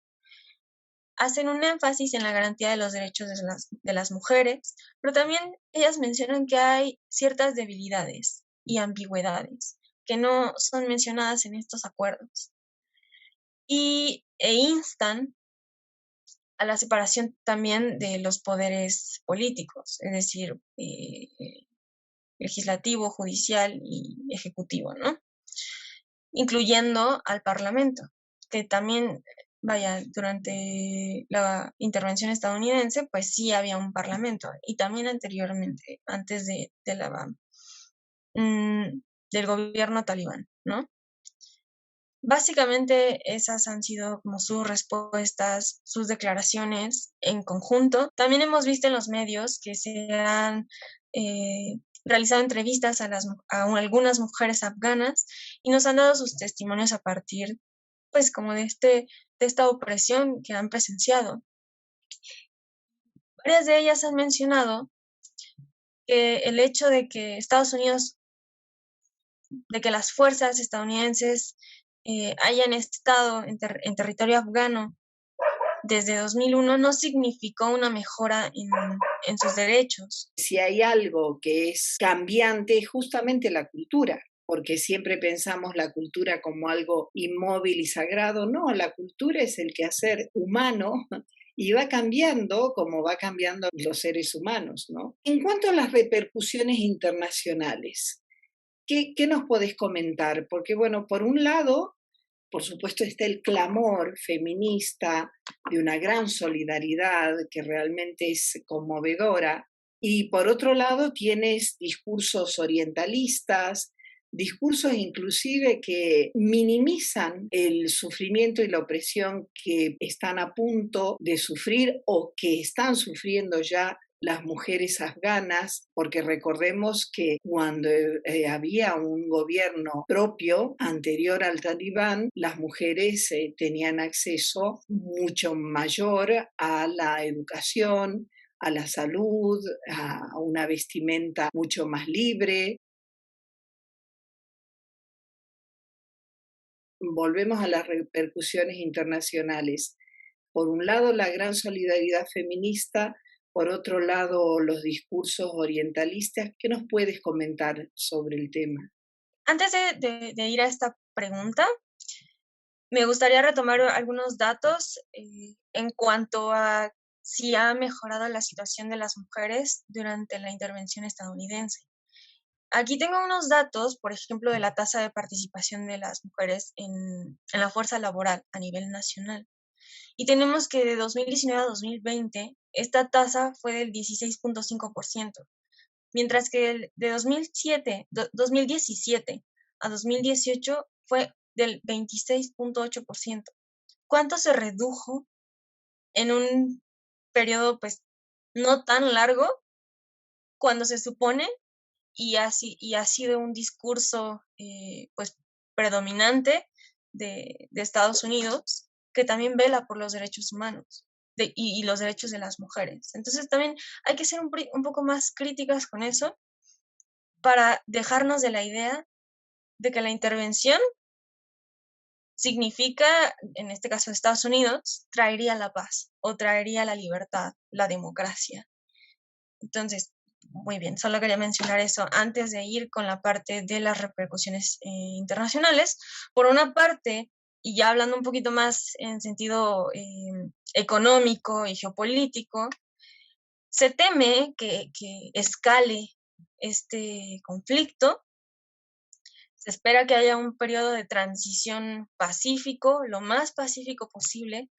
Hacen un énfasis en la garantía de los derechos de las mujeres, pero también ellas mencionan que hay ciertas debilidades y ambigüedades que no son mencionadas en estos acuerdos. E instan a la separación también de los poderes políticos, es decir, legislativo, judicial y ejecutivo, ¿no? Incluyendo al Parlamento, que también, vaya, durante la intervención estadounidense, pues sí había un Parlamento, y también anteriormente, antes del gobierno talibán, ¿no? Básicamente esas han sido como sus respuestas, sus declaraciones en conjunto. También hemos visto en los medios que se han realizado entrevistas a algunas mujeres afganas y nos han dado sus testimonios a partir, pues, como de esta opresión que han presenciado. Varias de ellas han mencionado que el hecho de que las fuerzas estadounidenses hayan estado en territorio afgano desde 2001 no significó una mejora en sus derechos. Si hay algo que es cambiante, es justamente la cultura, porque siempre pensamos la cultura como algo inmóvil y sagrado. No, la cultura es el quehacer humano y va cambiando como va cambiando los seres humanos, ¿no? En cuanto a las repercusiones internacionales, ¿qué nos podés comentar? Porque, bueno, por un lado, por supuesto, está el clamor feminista de una gran solidaridad que realmente es conmovedora. Y por otro lado, tienes discursos orientalistas, discursos inclusive que minimizan el sufrimiento y la opresión que están a punto de sufrir o que están sufriendo ya las mujeres afganas, porque recordemos que cuando había un gobierno propio anterior al talibán, las mujeres tenían acceso mucho mayor a la educación, a la salud, a una vestimenta mucho más libre. Volvemos a las repercusiones internacionales. Por un lado, la gran solidaridad feminista, por otro lado, los discursos orientalistas. ¿Qué nos puedes comentar sobre el tema? Antes de ir a esta pregunta, me gustaría retomar algunos datos en cuanto a si ha mejorado la situación de las mujeres durante la intervención estadounidense. Aquí tengo unos datos, por ejemplo, de la tasa de participación de las mujeres en la fuerza laboral a nivel nacional. Y tenemos que de 2019 a 2020, esta tasa fue del 16.5%, mientras que de 2017 a 2018 fue del 26.8%. ¿Cuánto se redujo en un periodo pues no tan largo cuando se supone y ha sido un discurso pues predominante de Estados Unidos, que también vela por los derechos humanos y los derechos de las mujeres? Entonces también hay que ser un poco más críticas con eso para dejarnos de la idea de que la intervención significa, en este caso Estados Unidos, traería la paz o traería la libertad, la democracia. Entonces, muy bien, solo quería mencionar eso antes de ir con la parte de las repercusiones internacionales. Por una parte, y ya hablando un poquito más en sentido económico y geopolítico, se teme que escale este conflicto. Se espera que haya un periodo de transición pacífico, lo más pacífico posible,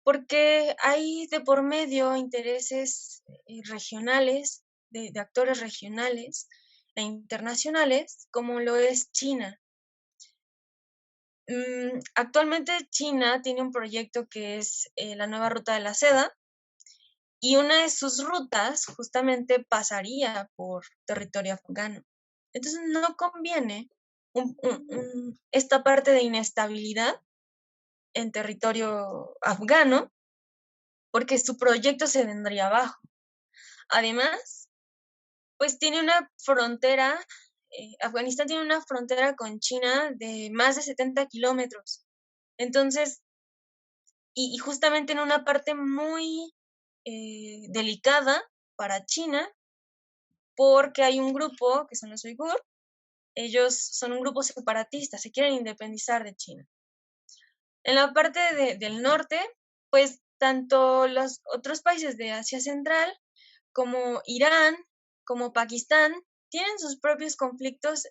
porque hay de por medio intereses regionales, de actores regionales e internacionales, como lo es China. Actualmente China tiene un proyecto que es la nueva ruta de la seda, y una de sus rutas justamente pasaría por territorio afgano. Entonces no conviene esta parte de inestabilidad en territorio afgano, porque su proyecto se vendría abajo. Además, pues tiene una frontera, Afganistán tiene una frontera con China de más de 70 kilómetros. Entonces, y justamente en una parte muy delicada para China, porque hay un grupo, que son los uigur, ellos son un grupo separatista, se quieren independizar de China. En la parte del norte, pues tanto los otros países de Asia Central como Irán, como Pakistán, tienen sus propios conflictos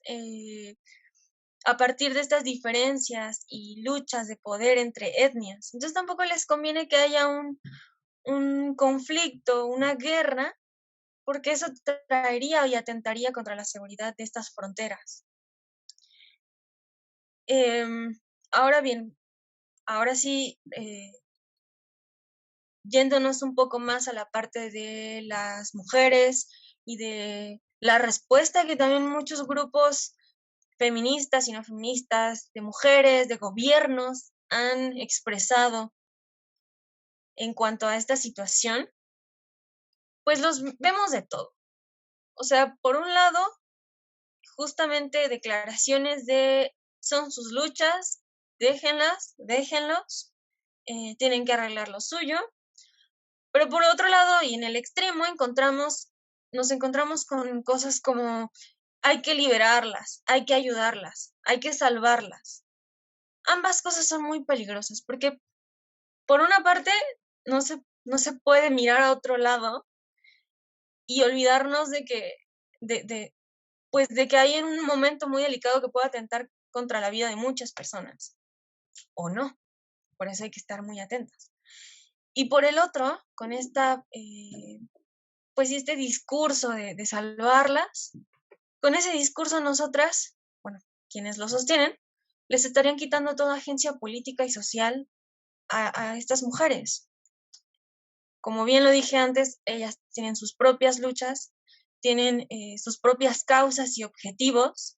a partir de estas diferencias y luchas de poder entre etnias. Entonces tampoco les conviene que haya un conflicto, una guerra, porque eso traería y atentaría contra la seguridad de estas fronteras. Ahora bien, ahora sí, yéndonos un poco más a la parte de las mujeres y de la respuesta que también muchos grupos feministas y no feministas, de mujeres, de gobiernos han expresado en cuanto a esta situación, pues los vemos de todo. O sea, por un lado, justamente declaraciones de son sus luchas, déjenlos, tienen que arreglar lo suyo. Pero por otro lado, y en el extremo, nos encontramos con cosas como hay que liberarlas, hay que ayudarlas, hay que salvarlas. Ambas cosas son muy peligrosas porque, por una parte, no se puede mirar a otro lado y olvidarnos de que, pues de que hay en un momento muy delicado que puede atentar contra la vida de muchas personas. o no. Por eso hay que estar muy atentos. Y por el otro, con pues este discurso de salvarlas, con ese discurso nosotras, bueno, quienes lo sostienen, les estarían quitando toda agencia política y social a estas mujeres. Como bien lo dije antes, ellas tienen sus propias luchas, tienen sus propias causas y objetivos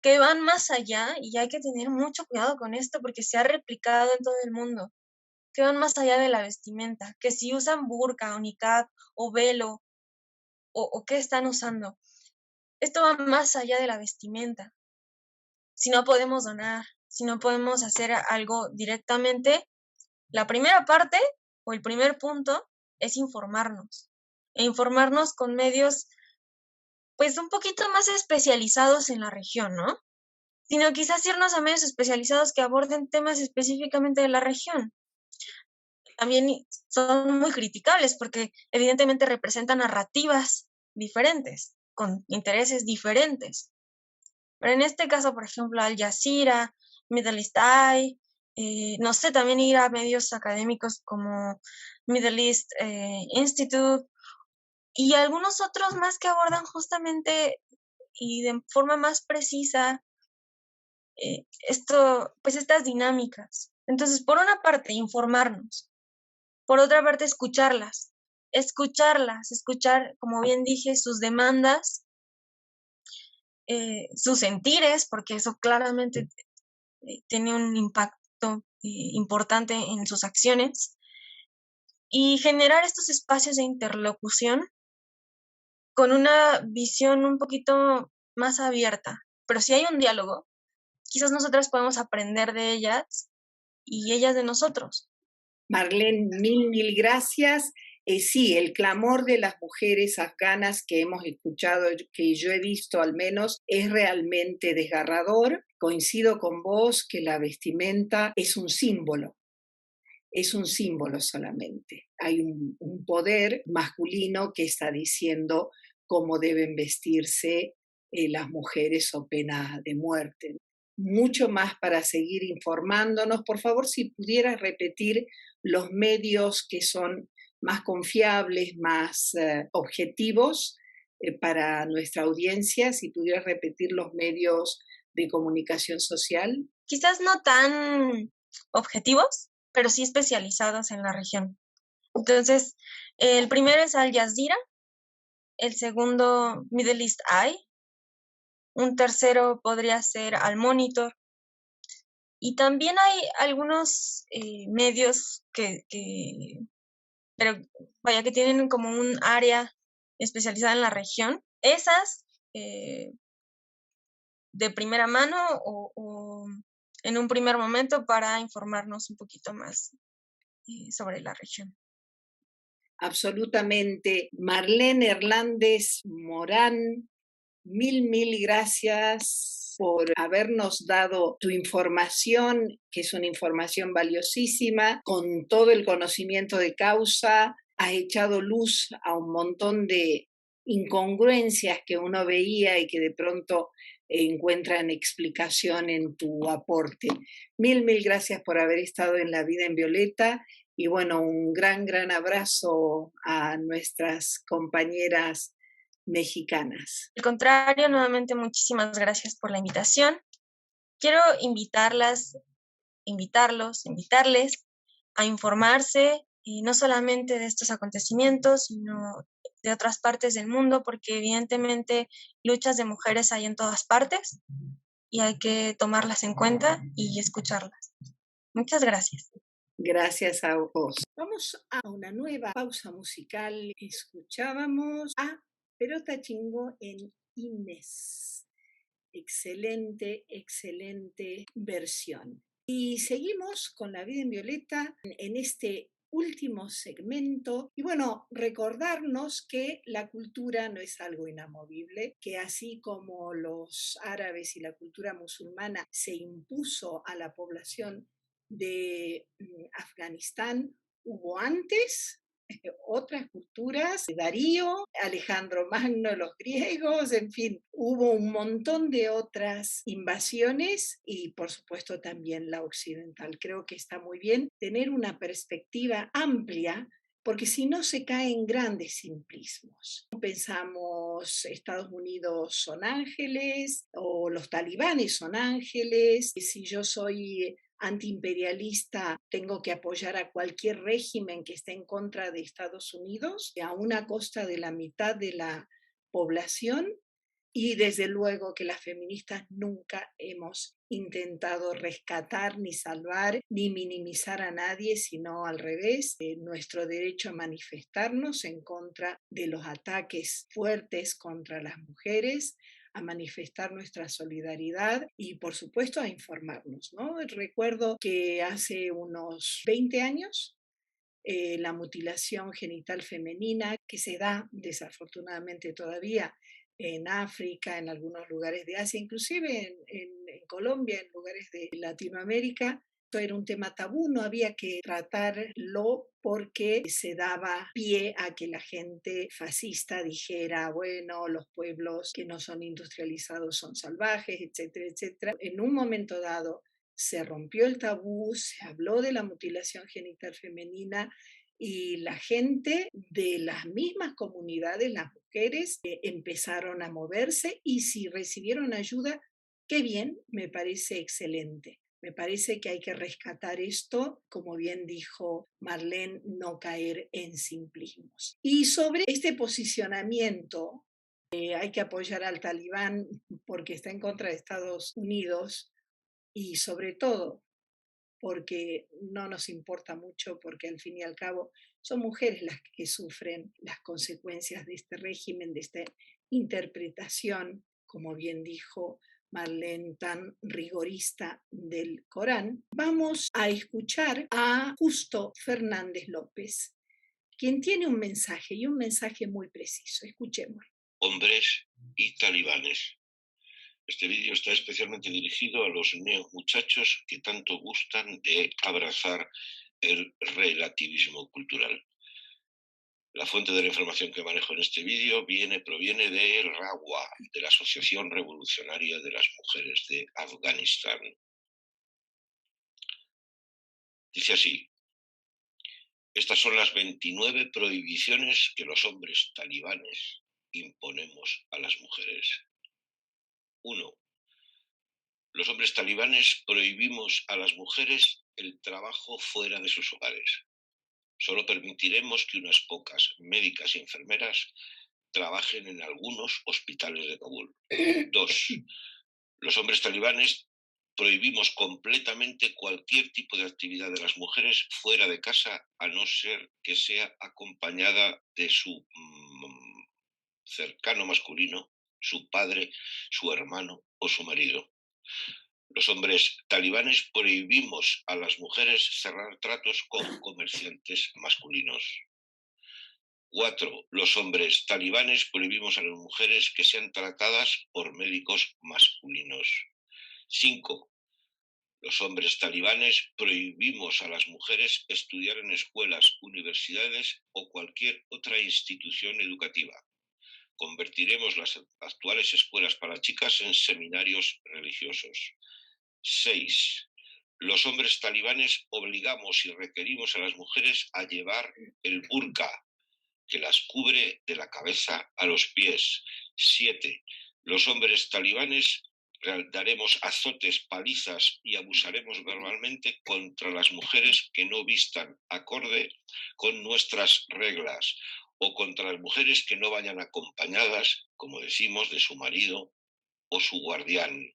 que van más allá, y hay que tener mucho cuidado con esto porque se ha replicado en todo el mundo, que van más allá de la vestimenta, que si usan burka o niqab o velo o qué están usando, esto va más allá de la vestimenta. Si no podemos donar, si no podemos hacer algo directamente, la primera parte o el primer punto es informarnos. E informarnos con medios, pues un poquito más especializados en la región, ¿no? Sino quizás irnos a medios especializados que aborden temas específicamente de la región. También son muy criticables porque evidentemente representan narrativas diferentes, con intereses diferentes. Pero en este caso, por ejemplo, Al Jazeera, Middle East Eye, no sé, también ir a medios académicos como Middle East Institute y algunos otros más que abordan justamente y de forma más precisa pues estas dinámicas. Entonces, por una parte, informarnos, por otra parte, escuchar, como bien dije, sus demandas, sus sentires, porque eso claramente tiene un impacto importante en sus acciones, y generar estos espacios de interlocución con una visión un poquito más abierta. Pero si hay un diálogo, quizás nosotras podemos aprender de ellas y ellas de nosotros. Marlene, mil gracias. Sí, el clamor de las mujeres afganas que hemos escuchado, que yo he visto al menos, es realmente desgarrador. Coincido con vos que la vestimenta es un símbolo solamente. Hay un poder masculino que está diciendo cómo deben vestirse las mujeres o pena de muerte. Mucho más para seguir informándonos. Por favor, si pudieras repetir los medios que son más confiables, más objetivos para nuestra audiencia, si pudieras repetir los medios de comunicación social. Quizás no tan objetivos, pero sí especializados en la región. Entonces, el primero es Al Jazeera, el segundo Middle East Eye, un tercero podría ser Al Monitor, y también hay algunos medios pero vaya, que tienen como un área especializada en la región. Esas de primera mano o en un primer momento para informarnos un poquito más sobre la región. Absolutamente. Marlene Hernández Morán, mil gracias por habernos dado tu información, que es una información valiosísima, con todo el conocimiento de causa. Has echado luz a un montón de incongruencias que uno veía y que de pronto encuentran explicación en tu aporte. Mil gracias por haber estado en La Vida en Violeta. Y bueno, un gran abrazo a nuestras compañeras mexicanas. Al contrario, nuevamente muchísimas gracias por la invitación. Quiero invitarles a informarse no solamente de estos acontecimientos, sino de otras partes del mundo, porque evidentemente luchas de mujeres hay en todas partes y hay que tomarlas en cuenta y escucharlas. Muchas gracias. Gracias a vos. Vamos a una nueva pausa musical. Escuchábamos a Pelota Chingo en Inés. Excelente versión. Y seguimos con La Vida en Violeta en este último segmento. Y bueno, recordarnos que la cultura no es algo inamovible, que así como los árabes y la cultura musulmana se impuso a la población de Afganistán, hubo antes otras culturas, Darío, Alejandro Magno, los griegos, en fin, hubo un montón de otras invasiones y por supuesto también la occidental. Creo que está muy bien tener una perspectiva amplia porque si no se cae en grandes simplismos. Pensamos Estados Unidos son ángeles o los talibanes son ángeles, si yo soy antiimperialista, tengo que apoyar a cualquier régimen que esté en contra de Estados Unidos, a una costa de la mitad de la población, y desde luego que las feministas nunca hemos intentado rescatar, ni salvar, ni minimizar a nadie, sino al revés, nuestro derecho a manifestarnos en contra de los ataques fuertes contra las mujeres, a manifestar nuestra solidaridad y por supuesto a informarnos, ¿no? Recuerdo que hace unos 20 años la mutilación genital femenina que se da desafortunadamente todavía en África, en algunos lugares de Asia, inclusive en Colombia, en lugares de Latinoamérica. Esto era un tema tabú, no había que tratarlo porque se daba pie a que la gente fascista dijera, bueno, los pueblos que no son industrializados son salvajes, etcétera, etcétera. En un momento dado se rompió el tabú, se habló de la mutilación genital femenina y la gente de las mismas comunidades, las mujeres, empezaron a moverse y si recibieron ayuda, qué bien, me parece excelente. Me parece que hay que rescatar esto, como bien dijo Marlene, no caer en simplismos. Y sobre este posicionamiento, hay que apoyar al talibán porque está en contra de Estados Unidos y sobre todo porque no nos importa mucho, porque al fin y al cabo son mujeres las que sufren las consecuencias de este régimen, de esta interpretación, como bien dijo Marlene, tan rigorista del Corán. Vamos a escuchar a Justo Fernández López, quien tiene un mensaje y un mensaje muy preciso. Escuchemos. Hombres y talibanes. Este vídeo está especialmente dirigido a los neomuchachos que tanto gustan de abrazar el relativismo cultural. La fuente de la información que manejo en este vídeo proviene de RAWA, de la Asociación Revolucionaria de las Mujeres de Afganistán. Dice así: estas son las 29 prohibiciones que los hombres talibanes imponemos a las mujeres. 1. Los hombres talibanes prohibimos a las mujeres el trabajo fuera de sus hogares. Solo permitiremos que unas pocas médicas y enfermeras trabajen en algunos hospitales de Kabul. 2. Los hombres talibanes prohibimos completamente cualquier tipo de actividad de las mujeres fuera de casa, a no ser que sea acompañada de su cercano masculino, su padre, su hermano o su marido. Los hombres talibanes prohibimos a las mujeres cerrar tratos con comerciantes masculinos. 4. Los hombres talibanes prohibimos a las mujeres que sean tratadas por médicos masculinos. 5. Los hombres talibanes prohibimos a las mujeres estudiar en escuelas, universidades o cualquier otra institución educativa. Convertiremos las actuales escuelas para chicas en seminarios religiosos. 6. Los hombres talibanes obligamos y requerimos a las mujeres a llevar el burka, que las cubre de la cabeza a los pies. 7. Los hombres talibanes daremos azotes, palizas y abusaremos verbalmente contra las mujeres que no vistan acorde con nuestras reglas o contra las mujeres que no vayan acompañadas, como decimos, de su marido o su guardián.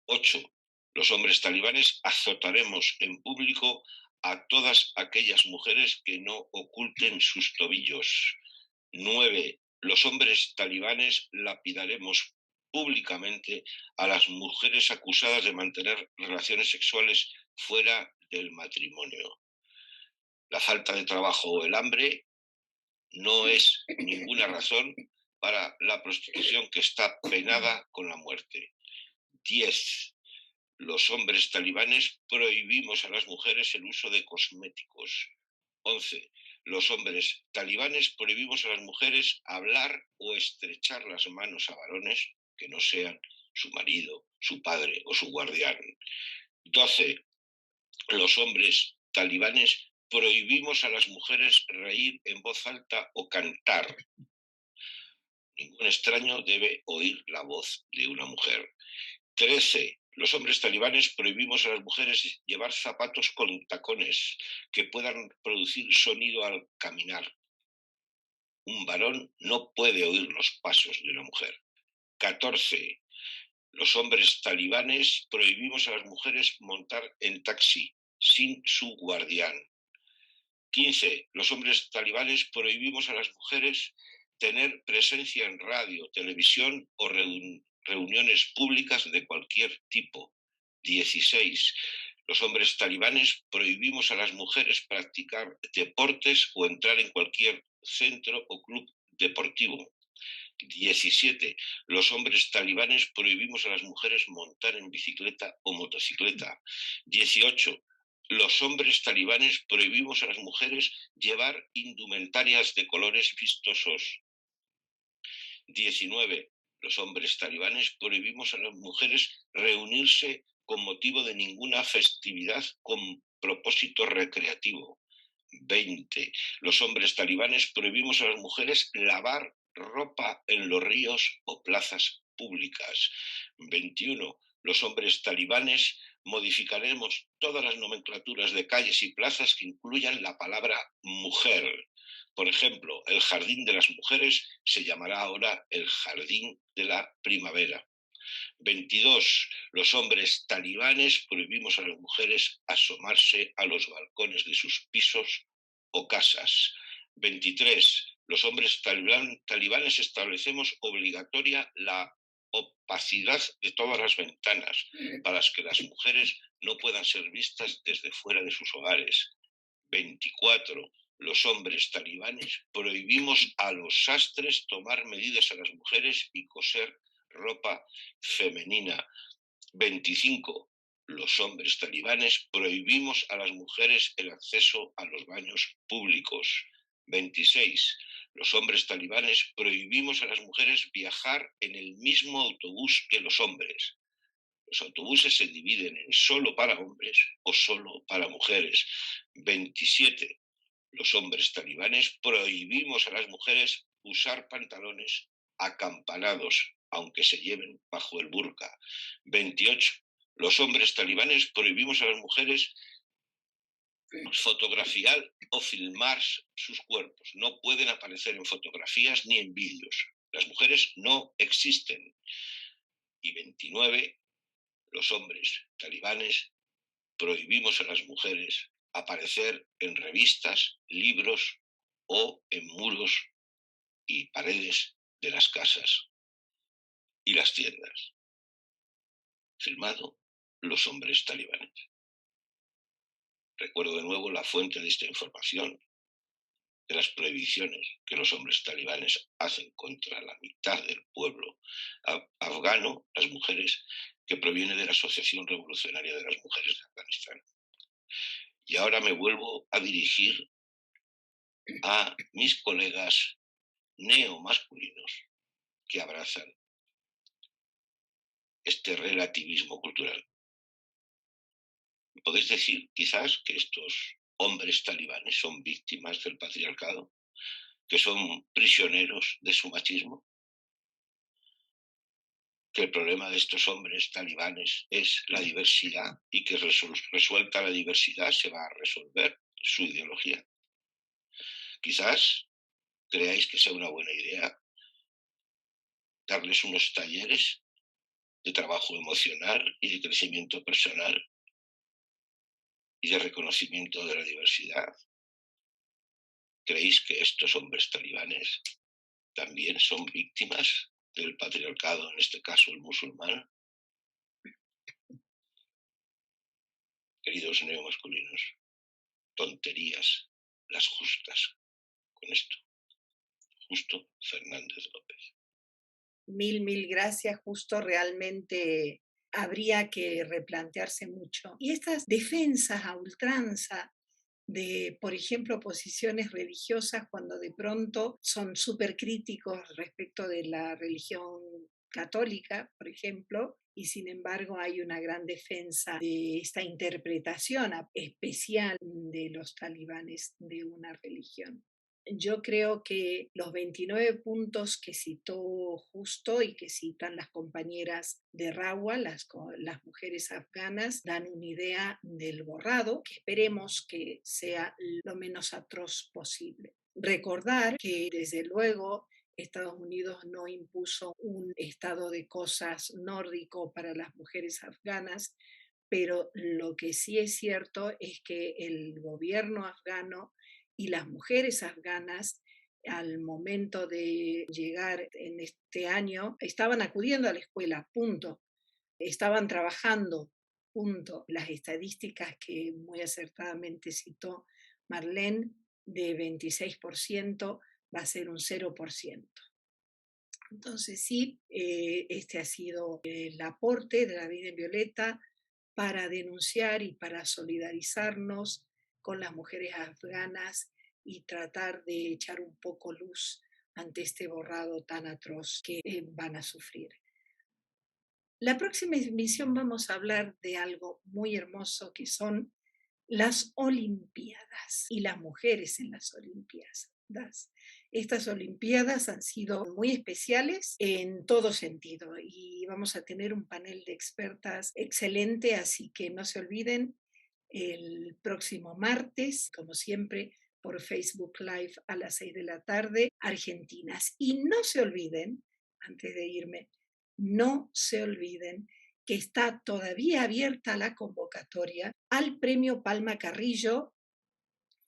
8. Los hombres talibanes azotaremos en público a todas aquellas mujeres que no oculten sus tobillos. 9. Los hombres talibanes lapidaremos públicamente a las mujeres acusadas de mantener relaciones sexuales fuera del matrimonio. La falta de trabajo o el hambre no es ninguna razón para la prostitución, que está penada con la muerte. 10. Los hombres talibanes prohibimos a las mujeres el uso de cosméticos. 11. Los hombres talibanes prohibimos a las mujeres hablar o estrechar las manos a varones que no sean su marido, su padre o su guardián. 12. Los hombres talibanes prohibimos a las mujeres reír en voz alta o cantar. Ningún extraño debe oír la voz de una mujer. 13. Los hombres talibanes prohibimos a las mujeres llevar zapatos con tacones que puedan producir sonido al caminar. Un varón no puede oír los pasos de una mujer. 14. Los hombres talibanes prohibimos a las mujeres montar en taxi sin su guardián. 15. Los hombres talibanes prohibimos a las mujeres tener presencia en radio, televisión o reuniones públicas de cualquier tipo. 16. Los hombres talibanes prohibimos a las mujeres practicar deportes o entrar en cualquier centro o club deportivo. 17. Los hombres talibanes prohibimos a las mujeres montar en bicicleta o motocicleta. 18. Los hombres talibanes prohibimos a las mujeres llevar indumentarias de colores vistosos. 19. Los hombres talibanes prohibimos a las mujeres reunirse con motivo de ninguna festividad con propósito recreativo. 20. Los hombres talibanes prohibimos a las mujeres lavar ropa en los ríos o plazas públicas. 21. Los hombres talibanes modificaremos todas las nomenclaturas de calles y plazas que incluyan la palabra mujer. Por ejemplo, el Jardín de las Mujeres se llamará ahora el Jardín de la Primavera. 22. Los hombres talibanes prohibimos a las mujeres asomarse a los balcones de sus pisos o casas. 23. Los hombres talibanes establecemos obligatoria la opacidad de todas las ventanas para que las mujeres no puedan ser vistas desde fuera de sus hogares. 24. Los hombres talibanes prohibimos a los sastres tomar medidas a las mujeres y coser ropa femenina. 25. Los hombres talibanes prohibimos a las mujeres el acceso a los baños públicos. 26. Los hombres talibanes prohibimos a las mujeres viajar en el mismo autobús que los hombres. Los autobuses se dividen en solo para hombres o solo para mujeres. 27. Los hombres talibanes prohibimos a las mujeres usar pantalones acampanados, aunque se lleven bajo el burka. 28. Los hombres talibanes prohibimos a las mujeres fotografiar o filmar sus cuerpos. No pueden aparecer en fotografías ni en vídeos. Las mujeres no existen. Y 29. Los hombres talibanes prohibimos a las mujeres aparecer en revistas, libros o en muros y paredes de las casas y las tiendas. Firmado los hombres talibanes. Recuerdo de nuevo la fuente de esta información, de las prohibiciones que los hombres talibanes hacen contra la mitad del pueblo afgano, las mujeres, que proviene de la Asociación Revolucionaria de las Mujeres de Afganistán. Y ahora me vuelvo a dirigir a mis colegas neomasculinos que abrazan este relativismo cultural. ¿Podéis decir quizás que estos hombres talibanes son víctimas del patriarcado, que son prisioneros de su machismo? Que el problema de estos hombres talibanes es la diversidad y que resuelta la diversidad se va a resolver su ideología. Quizás creáis que sea una buena idea darles unos talleres de trabajo emocional y de crecimiento personal y de reconocimiento de la diversidad. ¿Creéis que estos hombres talibanes también son víctimas del patriarcado, en este caso el musulmán? Queridos neomasculinos, tonterías las justas con esto. Justo Fernández López. Mil gracias, Justo. Realmente habría que replantearse mucho. Y estas defensas a ultranza de, por ejemplo, posiciones religiosas cuando de pronto son súper críticos respecto de la religión católica, por ejemplo, y sin embargo hay una gran defensa de esta interpretación especial de los talibanes de una religión. Yo creo que los 29 puntos que citó Justo y que citan las compañeras de Rawa, las mujeres afganas, dan una idea del borrado, que esperemos que sea lo menos atroz posible. Recordar que desde luego Estados Unidos no impuso un estado de cosas nórdico para las mujeres afganas, pero lo que sí es cierto es que el gobierno afgano y las mujeres afganas al momento de llegar en este año estaban acudiendo a la escuela, punto. Estaban trabajando, punto. Las estadísticas que muy acertadamente citó Marlene, de 26%, va a ser un 0%. Entonces sí, este ha sido el aporte de La Vida en Violeta para denunciar y para solidarizarnos con las mujeres afganas y tratar de echar un poco luz ante este borrado tan atroz que van a sufrir. La próxima emisión vamos a hablar de algo muy hermoso que son las Olimpiadas y las mujeres en las Olimpiadas. Estas Olimpiadas han sido muy especiales en todo sentido y vamos a tener un panel de expertas excelente, así que no se olviden el próximo martes, como siempre, por Facebook Live a las 6 de la tarde, Argentinas. Y no se olviden, antes de irme, no se olviden que está todavía abierta la convocatoria al premio Palma Carrillo,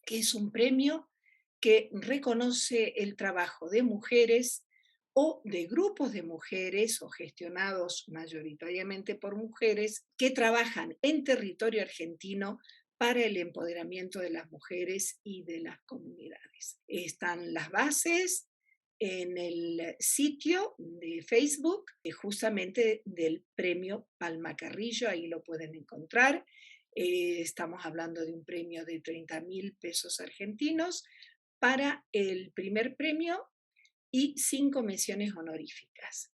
que es un premio que reconoce el trabajo de mujeres o de grupos de mujeres o gestionados mayoritariamente por mujeres que trabajan en territorio argentino para el empoderamiento de las mujeres y de las comunidades. Están las bases en el sitio de Facebook justamente del premio Palma Carrillo, ahí lo pueden encontrar. Estamos hablando de un premio de 30.000 pesos argentinos para el primer premio y 5 menciones honoríficas.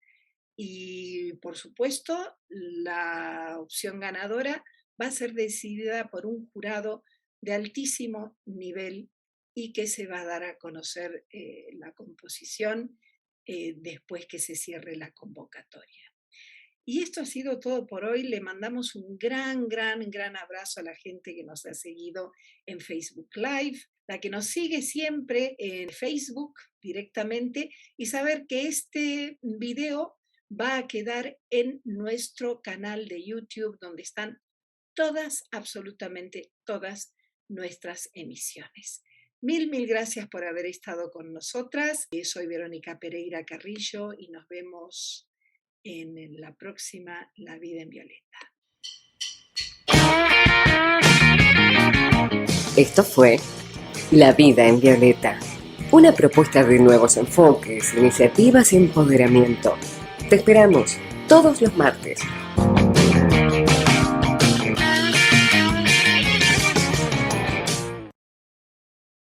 Y por supuesto, la opción ganadora va a ser decidida por un jurado de altísimo nivel y que se va a dar a conocer la composición después que se cierre la convocatoria. Y esto ha sido todo por hoy. Le mandamos un gran abrazo a la gente que nos ha seguido en Facebook Live, la que nos sigue siempre en Facebook directamente, y saber que este video va a quedar en nuestro canal de YouTube, donde están todas, absolutamente todas nuestras emisiones. Mil gracias por haber estado con nosotras. Soy Verónica Pereira Carrillo y nos vemos en la próxima La Vida en Violeta. Esto fue La Vida en Violeta, una propuesta de nuevos enfoques, iniciativas y empoderamiento. Te esperamos todos los martes.